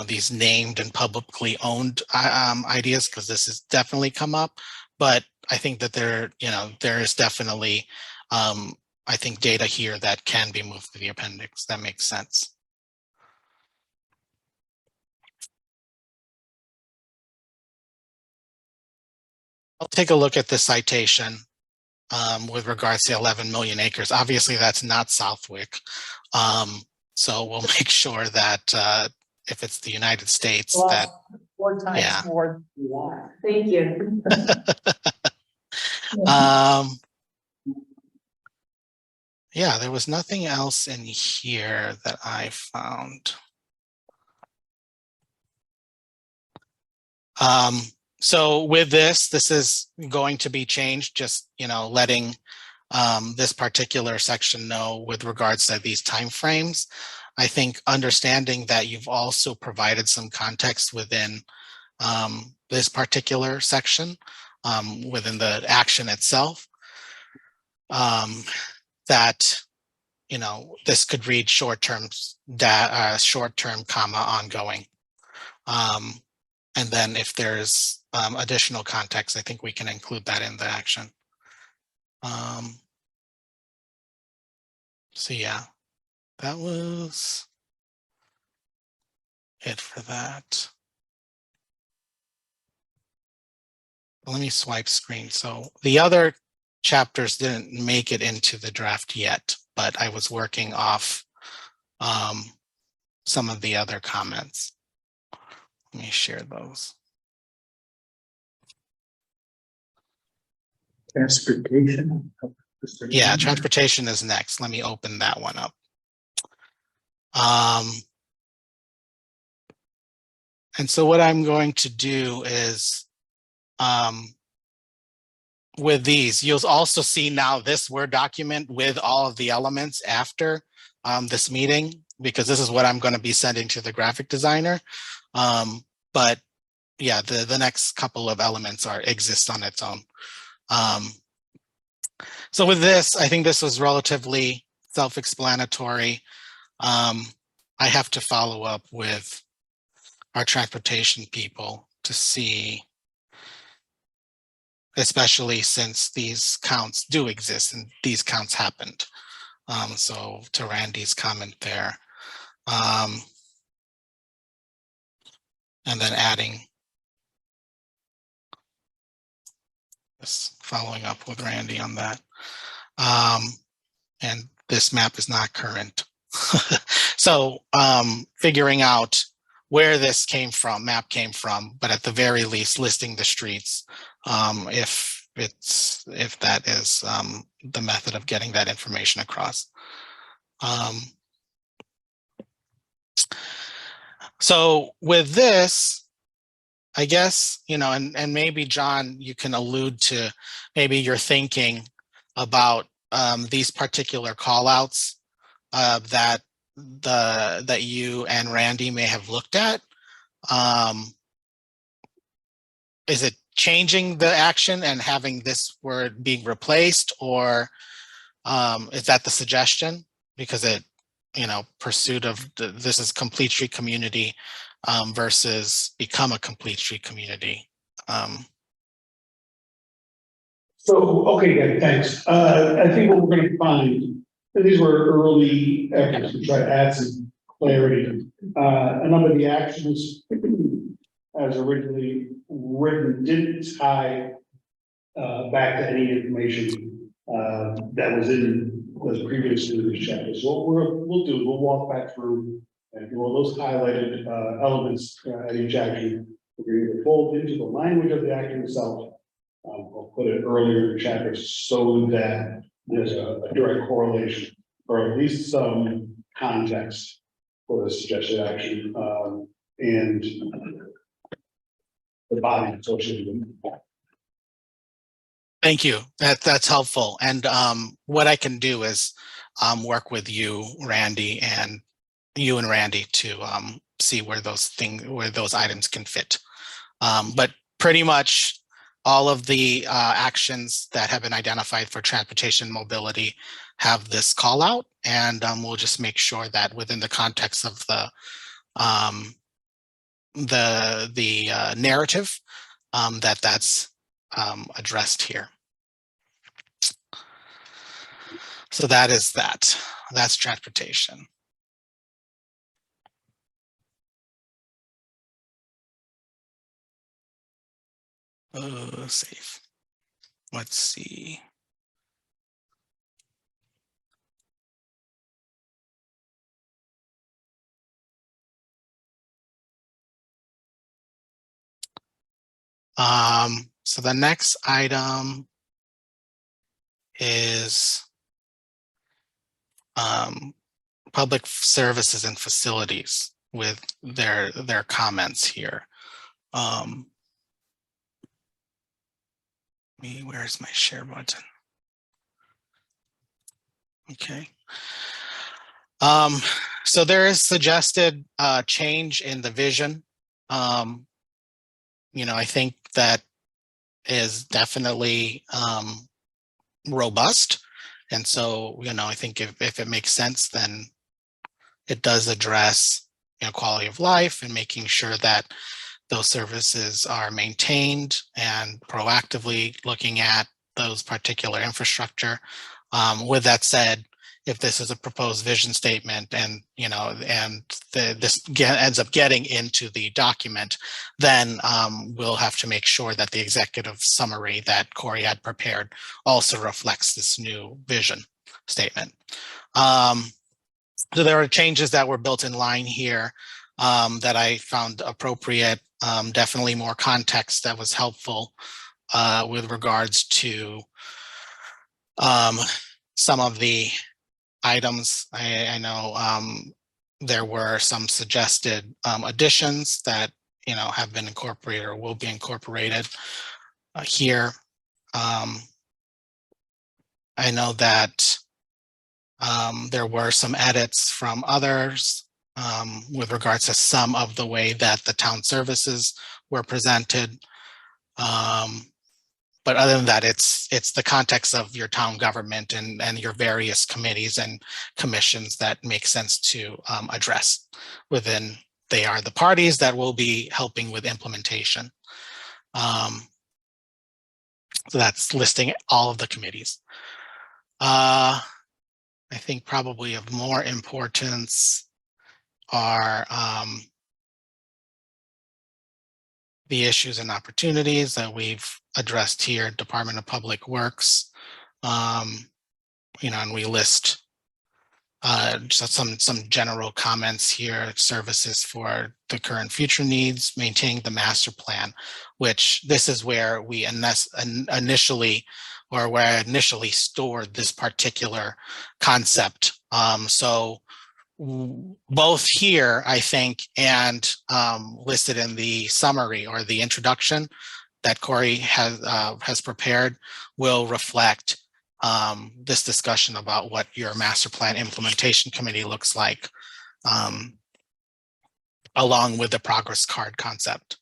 these named and publicly owned ideas, because this has definitely come up, but I think that there is definitely I think data here that can be moved to the appendix. That makes sense. I'll take a look at the citation with regards to 11 million acres. Obviously, that's not Southwick. So we'll make sure that if it's the United States, Well, that 4 times yeah. more than you want. Thank you. Yeah, there was nothing else in here that I found. So with this is going to be changed, just, letting this particular section know with regards to these timeframes. I think understanding that you've also provided some context within this particular section, within the action itself, that, this could read short-term comma ongoing. And then if there's additional context, I think we can include that in the action. So yeah, that was it for that. Let me swipe screen. So the other chapters didn't make it into the draft yet, but I was working off some of the other comments. Let me share those. Transportation. Yeah, transportation is next. Let me open that one up. And so what I'm going to do is, with these, you'll also see now this Word document with all of the elements after this meeting, because this is what I'm going to be sending to the graphic designer. But yeah, the next couple of elements exist on its own. So with this, I think this was relatively self-explanatory. I have to follow up with our transportation people to see, especially since these counts do exist and these counts happened. So to Randy's comment there. And then adding this, following up with Randy on that. And this map is not current. So figuring out where this map came from, but at the very least listing the streets, if that is the method of getting that information across. So with this, I guess, and maybe John, you can allude to maybe your thinking about these particular call outs that you and Randy may have looked at. Is it changing the action and having this word being replaced, or is that the suggestion? Because pursuit of this is complete street community versus become a complete street community. So, okay, yeah, thanks. I think what we're gonna find, and these were early efforts to try to add some clarity. A number of the actions as originally written didn't tie back to any information that was previously in this chapter. So what we'll do, we'll walk back through and do all those highlighted elements at each action. We're going to fold into the language of the action itself. We'll put it earlier in the chapter so that there's a direct correlation, or at least some context for the suggested action, and the body associated with it. Thank you. That's helpful. And what I can do is work with you, Randy, to see where those items can fit. But pretty much all of the actions that have been identified for transportation mobility have this call out, and we'll just make sure that within the context of the narrative, that's addressed here. So that's transportation. Safe. Let's see. So the next item is public services and facilities with their comments here. Where's my share button? Okay. So there is suggested change in the vision. I think that is definitely robust. And so, I think if it makes sense, then it does address quality of life and making sure that those services are maintained and proactively looking at those particular infrastructure. With that said, if this is a proposed vision statement and, this ends up getting into the document, then we'll have to make sure that the executive summary that Corey had prepared also reflects this new vision statement. So there are changes that were built in line here that I found appropriate. Definitely more context that was helpful with regards to some of the items. I know there were some suggested additions that have been incorporated or will be incorporated here. I know that there were some edits from others with regards to some of the way that the town services were presented. But other than that, it's the context of your town government and your various committees and commissions that make sense to address within. They are the parties that will be helping with implementation. So that's listing all of the committees. I think probably of more importance are the issues and opportunities that we've addressed here. Department of Public Works, and we list just some general comments here. Services for the current future needs, maintaining the master plan, which this is where we initially stored this particular concept. So both here, I think, and listed in the summary or the introduction that Corey has prepared will reflect this discussion about what your master plan implementation committee looks like, along with the progress card concept.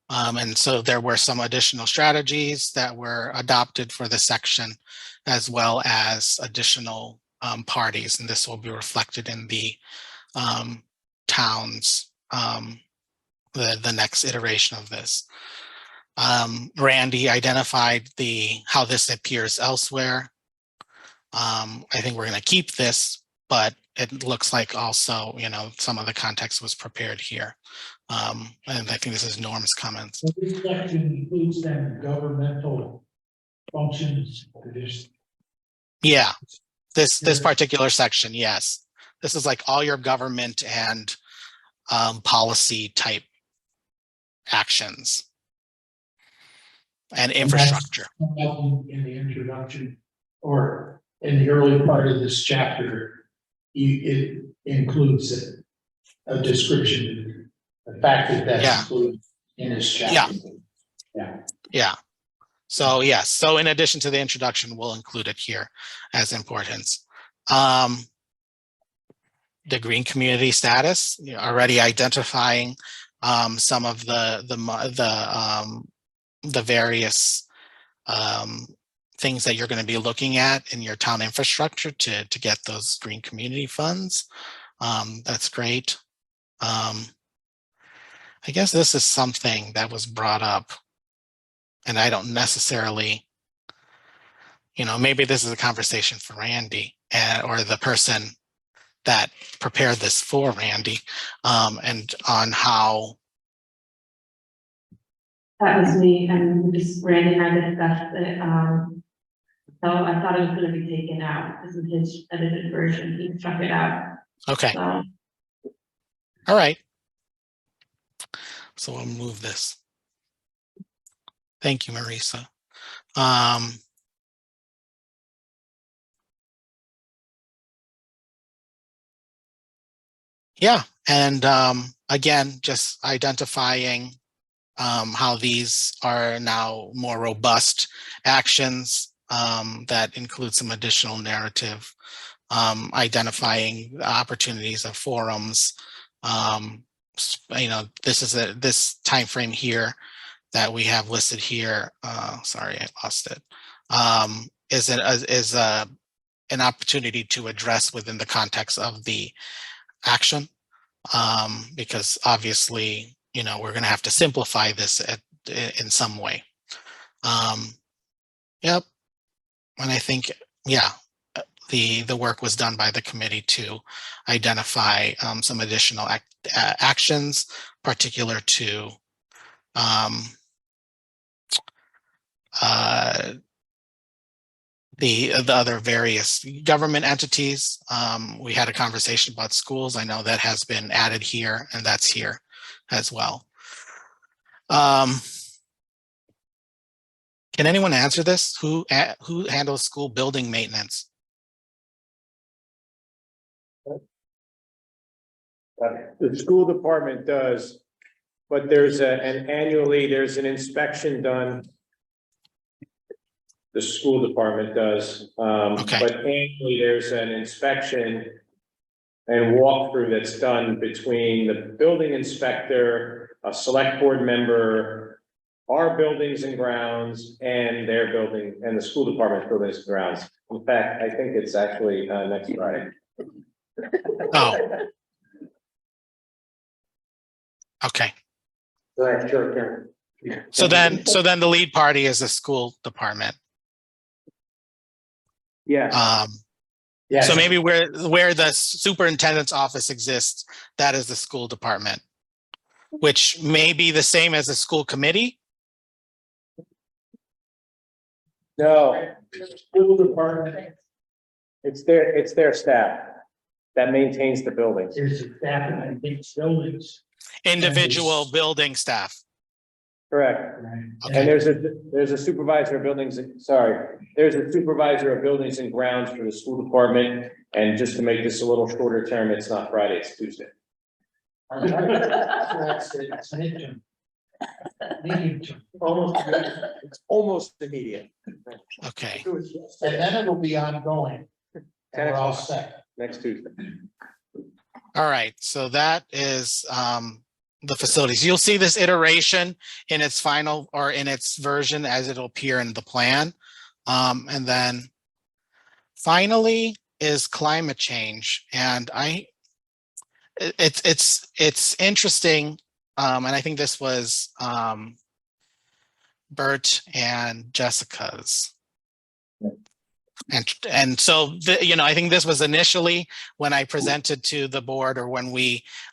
And so there were some additional strategies that were adopted for this section, as well as additional parties, and this will be reflected in the town's the next iteration of this. Randy identified how this appears elsewhere. I think we're going to keep this, but it looks like also, some of the context was prepared here. And I think this is Norm's comments. So this section includes then governmental functions, Yeah, this particular section, yes. This is like all your government and policy type actions and infrastructure. in the introduction or in the early part of this chapter, it includes a description, the fact that that's included in this chapter. Yeah. So yes, so in addition to the introduction, we'll include it here as importance. The green community status, already identifying some of the various things that you're going to be looking at in your town infrastructure to get those green community funds. That's great. I guess this is something that was brought up, and I don't necessarily, maybe this is a conversation for Randy or the person that prepared this for Randy, and on how. That was me, and just Randy and I discussed it. So I thought it was going to be taken out. This is his edited version. He struck it out. Okay. So. All right. So we'll move this. Thank you, Marisa. Yeah, and again, just identifying how these are now more robust actions that include some additional narrative, identifying opportunities of forums. This is this time frame here that we have listed here. Sorry, I lost it. Is an opportunity to address within the context of the action, because obviously, we're going to have to simplify this in some way. Yep. And I think, the work was done by the committee to identify some additional actions particular to the other various government entities. We had a conversation about schools. I know that has been added here, and that's here as well. Can anyone answer this? Who handles school building maintenance? The school department does, but there's annually there's an inspection done. The school department does, Okay. but annually there's an inspection and walkthrough that's done between the building inspector, a select board member, our buildings and grounds, and their building, and the school department's buildings and grounds. In fact, I think it's actually next Friday. Oh. Okay. So that's short term. So then the lead party is the school department. Yeah. So maybe where the superintendent's office exists, that is the school department, which may be the same as the school committee. No, school department. It's their staff that maintains the buildings. There's a staff and I think buildings. Individual building staff. Correct. Okay. And there's a supervisor of buildings, there's a supervisor of buildings and grounds for the school department. And just to make this a little shorter term, it's not Friday, it's Tuesday. It's almost immediate. Okay. And then it'll be ongoing. And we're all set. Next Tuesday. All right. So that is the facilities. You'll see this iteration in its final or in its version as it'll appear in the plan. And then finally is climate change. And it's interesting and I think this was Bert and Jessica's. And so, I think this was initially when I presented to the board, or when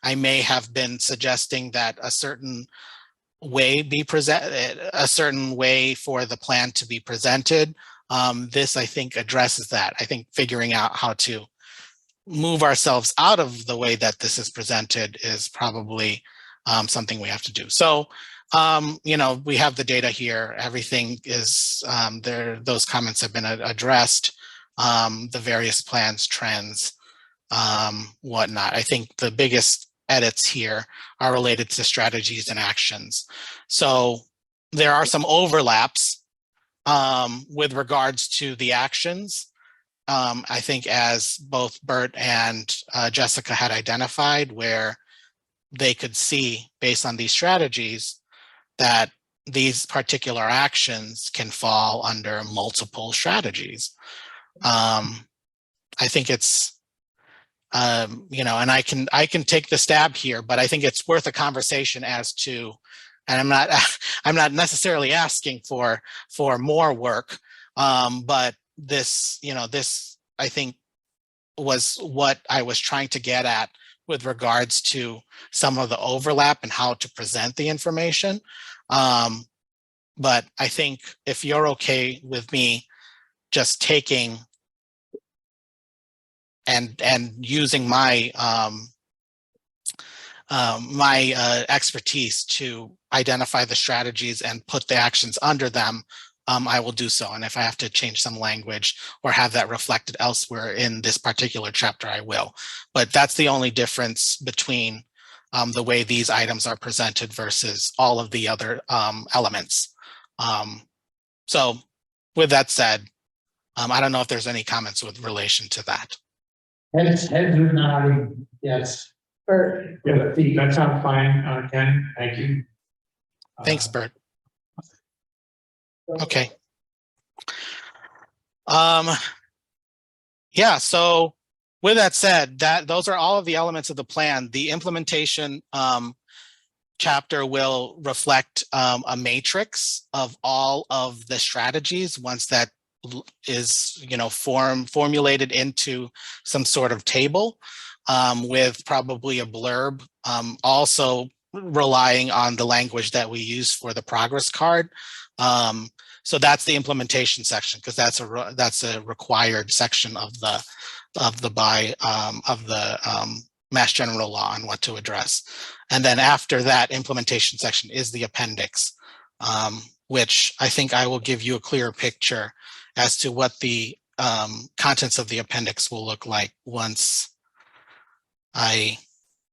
I may have been suggesting that a certain way be presented, a certain way for the plan to be presented. This, I think, addresses that. I think figuring out how to move ourselves out of the way that this is presented is probably something we have to do. So, we have the data here. Everything is there. Those comments have been addressed. The various plans, trends, whatnot. I think the biggest edits here are related to strategies and actions. So there are some overlaps with regards to the actions. I think, as both Bert and Jessica had identified, where they could see, based on these strategies, that these particular actions can fall under multiple strategies. I think it's, and I can take the stab here, but I think it's worth a conversation as to, and I'm not necessarily asking for more work, but this, this, I think, was what I was trying to get at with regards to some of the overlap and how to present the information. But I think if you're okay with me just taking and using my expertise to identify the strategies and put the actions under them, I will do so. And if I have to change some language or have that reflected elsewhere in this particular chapter, I will. But that's the only difference between the way these items are presented versus all of the other elements. So with that said, I don't know if there's any comments with relation to that. Heads are nodding, yes. Bert, Yeah, that sounds fine, Ken, thank you. Thanks, Bert. Okay. Yeah, so with that said, those are all of the elements of the plan. The implementation chapter will reflect a matrix of all of the strategies once that is, formulated into some sort of table with probably a blurb, also relying on the language that we use for the progress card. So that's the implementation section, because that's a required section of the Mass General Law on what to address. And then after that implementation section is the appendix, which I think I will give you a clearer picture as to what the contents of the appendix will look like once I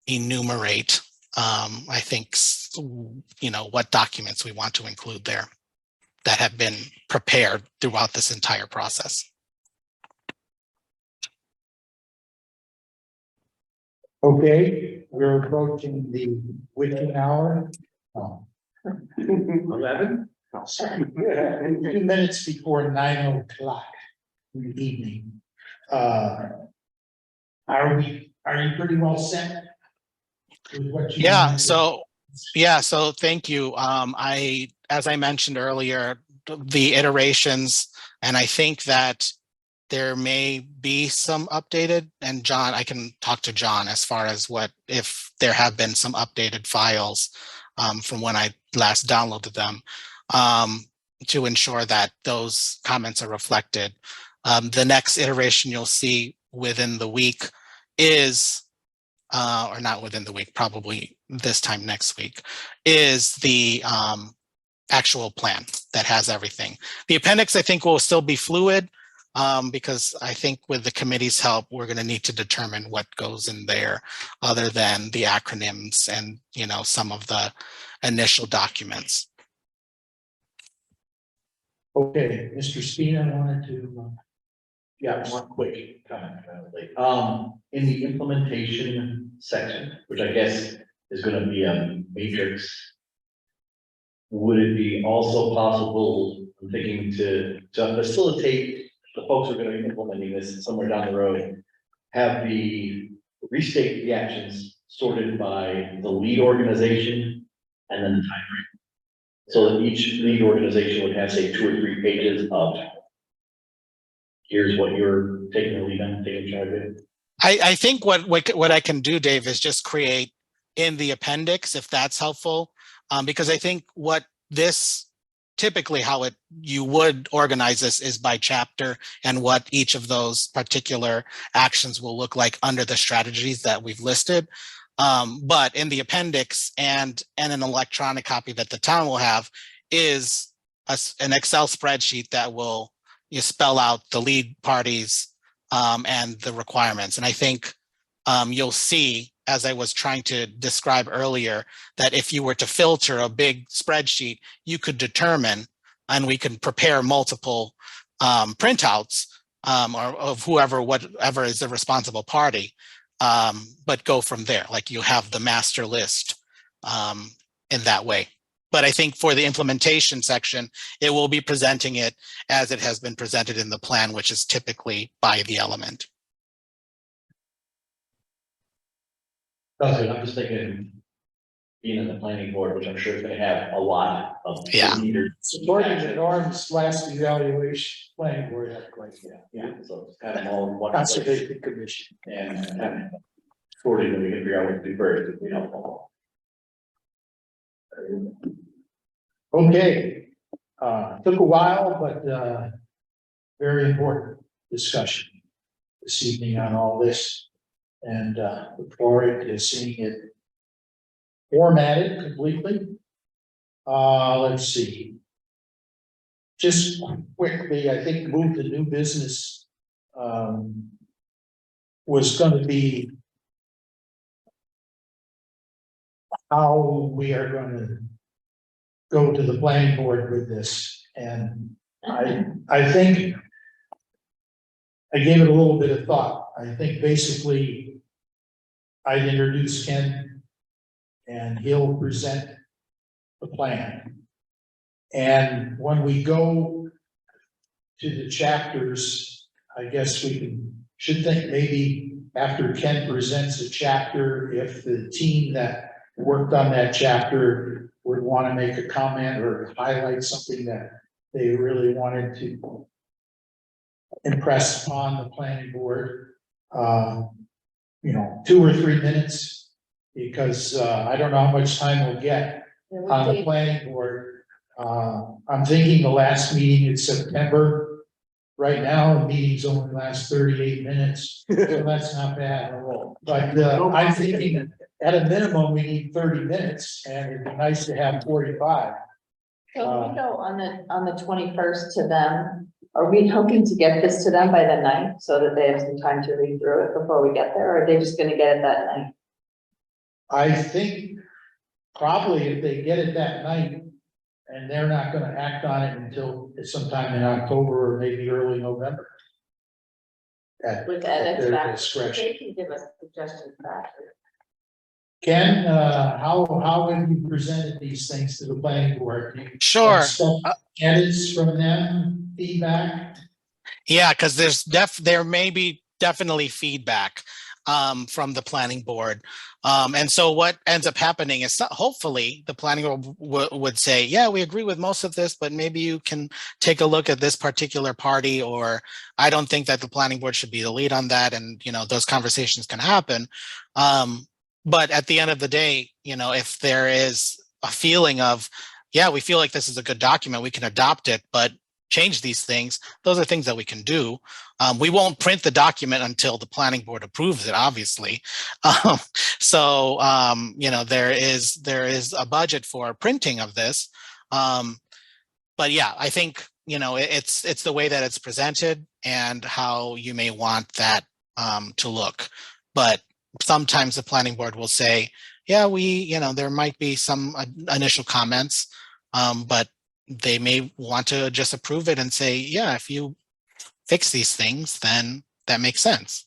enumerate, I think, what documents we want to include there that have been prepared throughout this entire process. Okay, we're approaching the witching hour. 11? 2 minutes before 9 o'clock in the evening. Are you pretty well set? With what you Yeah, wanted to- so thank you. As I mentioned earlier, the iterations, and I think that there may be some updated, and John, I can talk to John as far as if there have been some updated files from when I last downloaded them to ensure that those comments are reflected. The next iteration you'll see within the week is, or not within the week, probably this time next week, is the actual plan that has everything. The appendix, I think, will still be fluid because I think with the committee's help, we're going to need to determine what goes in there other than the acronyms and, some of the initial documents. Okay, Mr. Spina wanted to. Yeah, one quick comment. In the implementation section, which I guess is gonna be a matrix, would it be also possible, I'm thinking, to facilitate the folks who are gonna be implementing this somewhere down the road, restate the actions sorted by the lead organization and then the time frame. So that each lead organization would have, say, 2 or 3 pages of here's what you're taking the lead on, taking charge of. I think what I can do, Dave, is just create in the appendix, if that's helpful. Because I think what this typically you would organize this is by chapter and what each of those particular actions will look like under the strategies that we've listed. But in the appendix and an electronic copy that the town will have is an Excel spreadsheet that will spell out the lead parties and the requirements. And I think you'll see, as I was trying to describe earlier, that if you were to filter a big spreadsheet, you could determine, and we can prepare multiple printouts or of whatever is the responsible party, but go from there. Like you have the master list in that way. But I think for the implementation section, it will be presenting it as it has been presented in the plan, which is typically by the element. I'm just thinking, being in the planning board, which I'm sure is gonna have a lot of. Yeah. leaders. According to Norm's last evaluation, planning board had quite, Yeah, so it's kind of all in one place, conservation commission. and sorting that we can figure out what to do first, if we don't know. Okay, took a while, but very important discussion this evening on all this. And look forward to seeing it formatted completely. Let's see. Just quickly, I think move to new business was going to be how we are going to go to the planning board with this. And I think I gave it a little bit of thought. I think basically I'd introduce Ken and he'll present the plan. And when we go to the chapters, I guess should think maybe after Ken presents a chapter, if the team that worked on that chapter would want to make a comment or highlight something that they really wanted to impress upon the planning board, 2 or 3 minutes, because I don't know how much time we'll get on the planning board. I'm thinking the last meeting in September. Right now, the meetings only last 38 minutes, so that's not bad. But I'm thinking at a minimum, we need 30 minutes, and it'd be nice to have 45. So we go on the 21st to them. Are we hoping to get this to them by the 9th so that they have some time to read through it before we get there? Or are they just gonna get it that night? I think probably if they get it that night, and they're not gonna act on it until sometime in October or maybe early November. With At edits their back, discretion. they can give us suggestions back. Ken, how have you presented these things to the planning board? Do you Sure. expect edits from them, feedback? Yeah, because there may be definitely feedback from the planning board. And so what ends up happening is hopefully the planning board would say, yeah, we agree with most of this, but maybe you can take a look at this particular party, or I don't think that the planning board should be the lead on that. And, those conversations can happen. But at the end of the day, if there is a feeling of, yeah, we feel like this is a good document, we can adopt it, but change these things, those are things that we can do. We won't print the document until the planning board approves it, obviously. So there is a budget for printing of this. But yeah, I think, it's the way that it's presented and how you may want that to look. But sometimes the planning board will say, yeah, there might be some initial comments, but they may want to just approve it and say, yeah, if you fix these things, then that makes sense.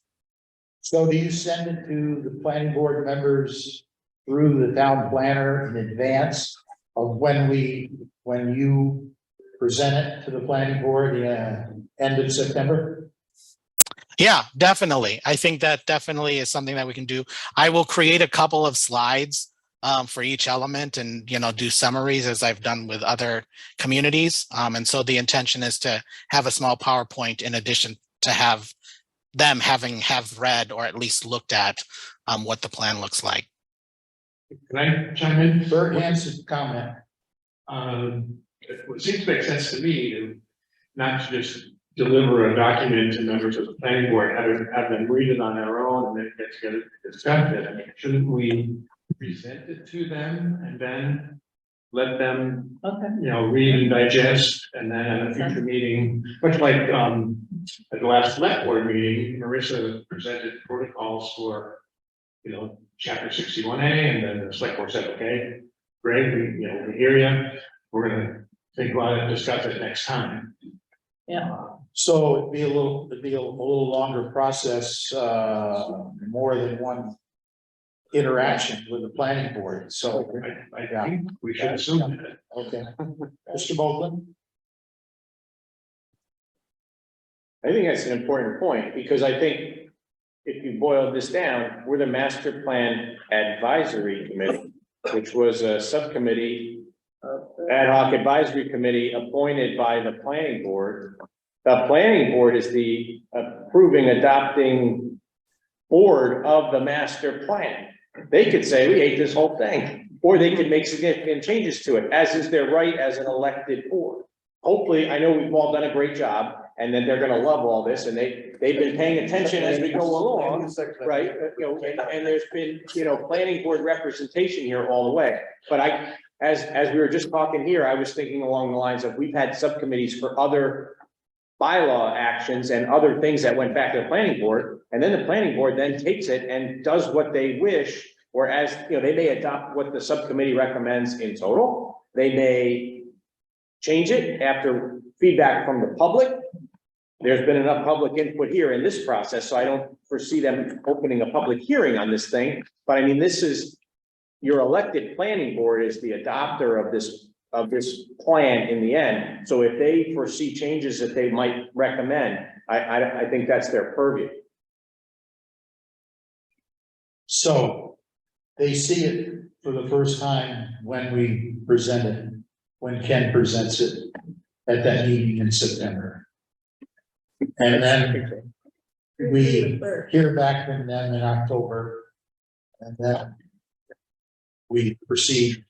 So do you send it to the planning board members through the town planner in advance of when you present it to the planning board, end of September? Yeah, definitely. I think that definitely is something that we can do. I will create a couple of slides for each element and, do summaries as I've done with other communities. And so the intention is to have a small PowerPoint in addition to have them have read or at least looked at what the plan looks like. Can I chime in? Bert Hanson comment. It seems to make sense to me to not to just deliver a document to members of the planning board, have them read it on their own and then get together to discuss it. I mean, shouldn't we present it to them and then let them, Okay. read and digest, and then at a future meeting, much like, at the last select board meeting, Marissa presented protocols for, chapter 61A, and then the select board said, okay, great, we hear you, we're gonna think about it, discuss it next time. Yeah. So it'd be a little longer process, more than one interaction with the planning board, so. I think we should assume that. Okay, Mr. Mogul? I think that's an important point, because I think if you boil this down, we're the master plan advisory committee, which was a subcommittee, ad hoc advisory committee appointed by the planning board. The planning board is the approving, adopting board of the master plan. They could say, we hate this whole thing, or they could make significant changes to it, as is their right as an elected board. Hopefully, I know we've all done a great job, and then they're gonna love all this, and they've been paying attention as we go along, right? And there's been, planning board representation here all the way. But as we were just talking here, I was thinking along the lines of, we've had subcommittees for other bylaw actions and other things that went back to the planning board, and then the planning board then takes it and does what they wish, or as, they may adopt what the subcommittee recommends in total. They may change it after feedback from the public. There's been enough public input here in this process, so I don't foresee them opening a public hearing on this thing. But I mean, this is, your elected planning board is the adopter of this plan in the end. So if they foresee changes that they might recommend, I think that's their purview. So they see it for the first time when we present it, when Ken presents it at that meeting in September. And then we hear back from them in October, and then we proceed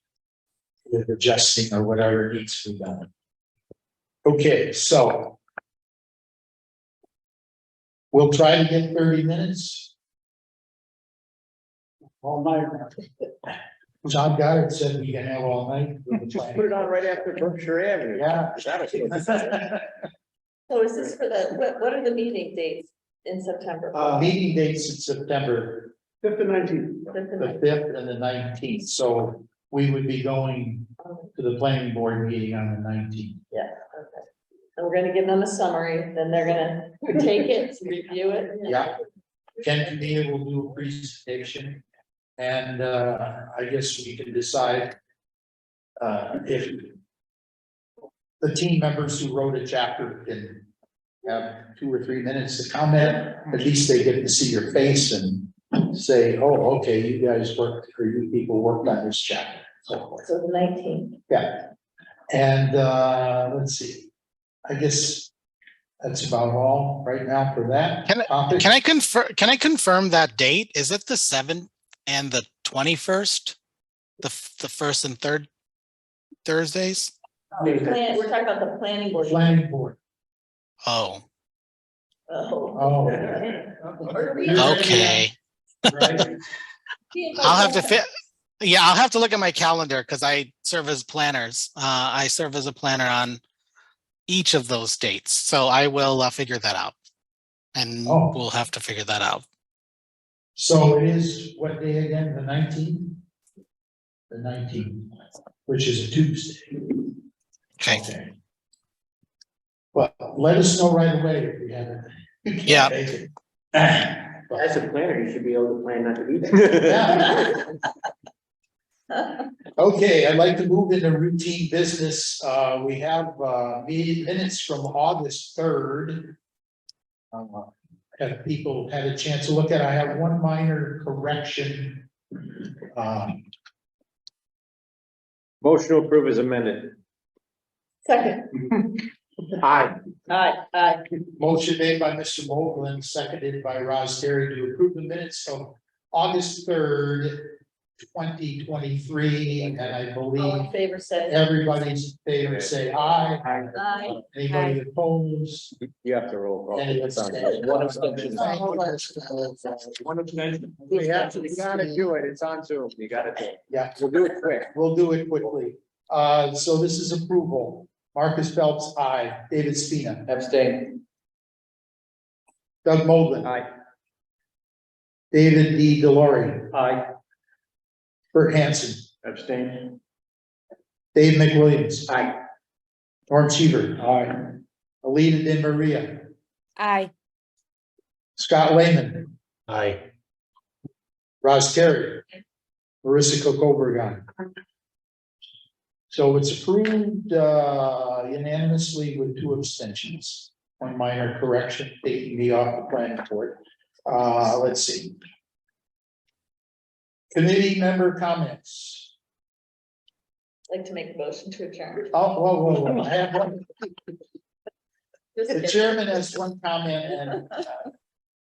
with adjusting or whatever needs to be done. Okay, so we'll try to get 30 minutes. All night. John Goddard said we can have all night. Put it on right after Berkshire Avenue. Yeah. So is this for what are the meeting dates in September? Meeting dates in September, 5th and 19th. the 5th and the 19th, so we would be going to the planning board meeting on the 19th. Yeah, okay. And we're gonna give them a summary, then they're gonna take it, review it. Yeah. Ken Camille will do a presentation, and I guess we can decide if the team members who wrote a chapter can have 2 or 3 minutes to comment. At least they get to see your face and say, oh, okay, you guys worked, or you people worked on this chapter. So So the 19th. yeah, and let's see, I guess that's about all right now for that topic. Can I confirm that date? Is it the 7th and the 21st? The first and third Thursdays? We're talking about the planning board. Planning board. Oh, Oh. okay. I'll have to I'll have to look at my calendar because I serve as planners. I serve as a planner on each of those dates. So I will figure that out. And Oh. we'll have to figure that out. So it is what day again, the 19th? The 19th, which is a Tuesday. Okay. Well, let us know right away if we haven't. Yeah. As a planner, you should be able to plan not to be there. Okay, I'd like to move into routine business. We have meeting minutes from August 3rd. Have people had a chance to look at? I have one minor correction. Motion to approve is amended. Second. Aye. Aye. Motion made by Mr. Mogul, seconded by Ross Terry to approve the minutes of August 3rd, 2023, and I All believe in favor, say. everybody's favorite say aye. Aye. Anybody opposed? You have to roll call. Any abstentions? One abstention. One abstention. We gotta do it. It's on Zoom. You gotta do it. Yeah, We'll do it quick. we'll do it quickly. So this is approval. Marcus Phelps, aye. David Spina. Abstain. Doug Mogul. Aye. David D. Delory. Aye. Bert Hanson. Abstain. Dave McWilliams. Aye. Norm Cheever. Aye. Alita De Maria. Aye. Scott Lehman. Aye. Ross Terry. Marissa Cocobergon. So it's approved unanimously with 2 abstentions. One minor correction, taking me off the planning board. Let's see. Committee member comments. I'd like to make a motion to adjourn. Oh, whoa. I have one. Just The kidding. chairman has one comment, and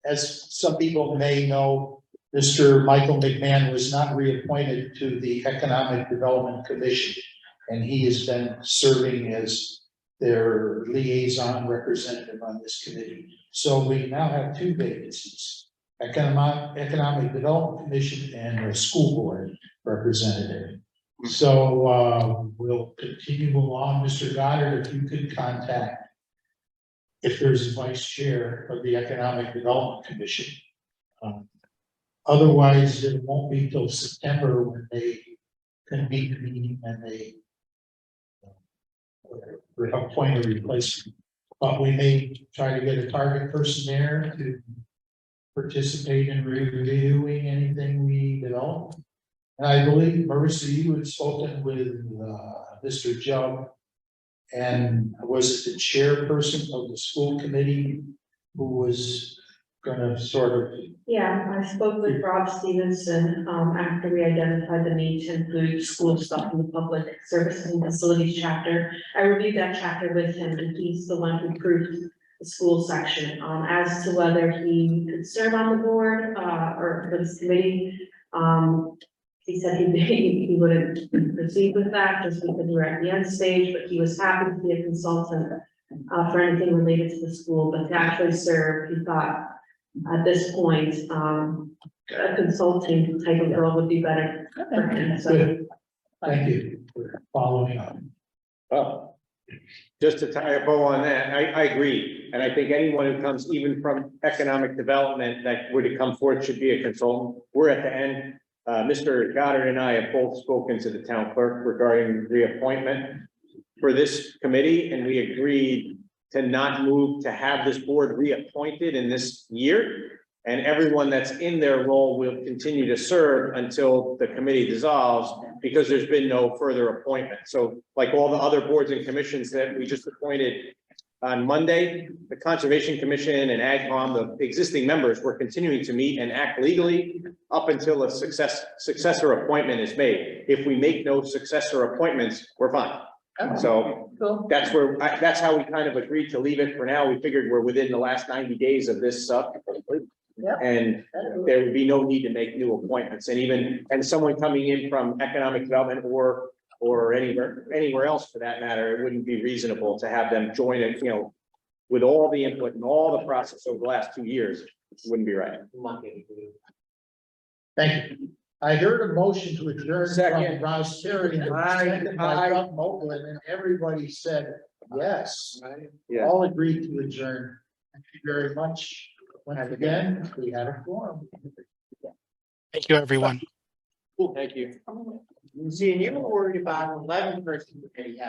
as some people may know, Mr. Michael McMahon was not reappointed to the Economic Development Commission, and he has been serving as their liaison representative on this committee. So we now have 2 vacancies, Economic Development Commission and a school board representative. So we'll continue along. Mr. Goddard, if you could contact if there's a vice chair of the Economic Development Commission. Otherwise, it won't be till September when they convene the meeting and they appoint a replacement. But we may try to get a target person there to participate in reviewing anything we develop. And I believe, Marissa, you had spoken with Mr. Jubb. And was it the chairperson of the school committee who was gonna sort of? Yeah, I spoke with Rob Stevenson, after we identified the need to include school stuff in the public services and facilities chapter. I reviewed that chapter with him, and he's the one who approved the school section. As to whether he could serve on the board, or for this committee, he said he wouldn't proceed with that just because we're at the end stage, but he was happy to be a consultant for anything related to the school, but to actually serve, he thought at this point, a consulting type of role would be better for him, so. Good. Thank you for following up. Oh, just to tie a bow on that, I agree. And I think anyone who comes even from economic development that were to come forth should be a consultant. We're at the end. Mr. Goddard and I have both spoken to the town clerk regarding reappointment for this committee, and we agreed to not move to have this board reappointed in this year. And everyone that's in their role will continue to serve until the committee dissolves, because there's been no further appointment. So like all the other boards and commissions that we just appointed on Monday, the Conservation Commission and AgCom, the existing members, were continuing to meet and act legally up until a successor appointment is made. If we make no successor appointments, we're fine. So Cool. that's that's how we kind of agreed to leave it for now. We figured we're within the last 90 days of this Yep. and there would be no need to make new appointments. And someone coming in from economic development or anywhere else for that matter, it wouldn't be reasonable to have them join it, with all the input and all the process over the last 2 years, it wouldn't be right. Thank you. I heard a motion to adjourn from Second. Ross Terry and seconded by Doug Mogul, and everybody said yes. Yeah. All agreed to adjourn. Thank you very much. Once again, we had a forum. Thank you, everyone. Thank you. See, and you were worried about 11 person committee.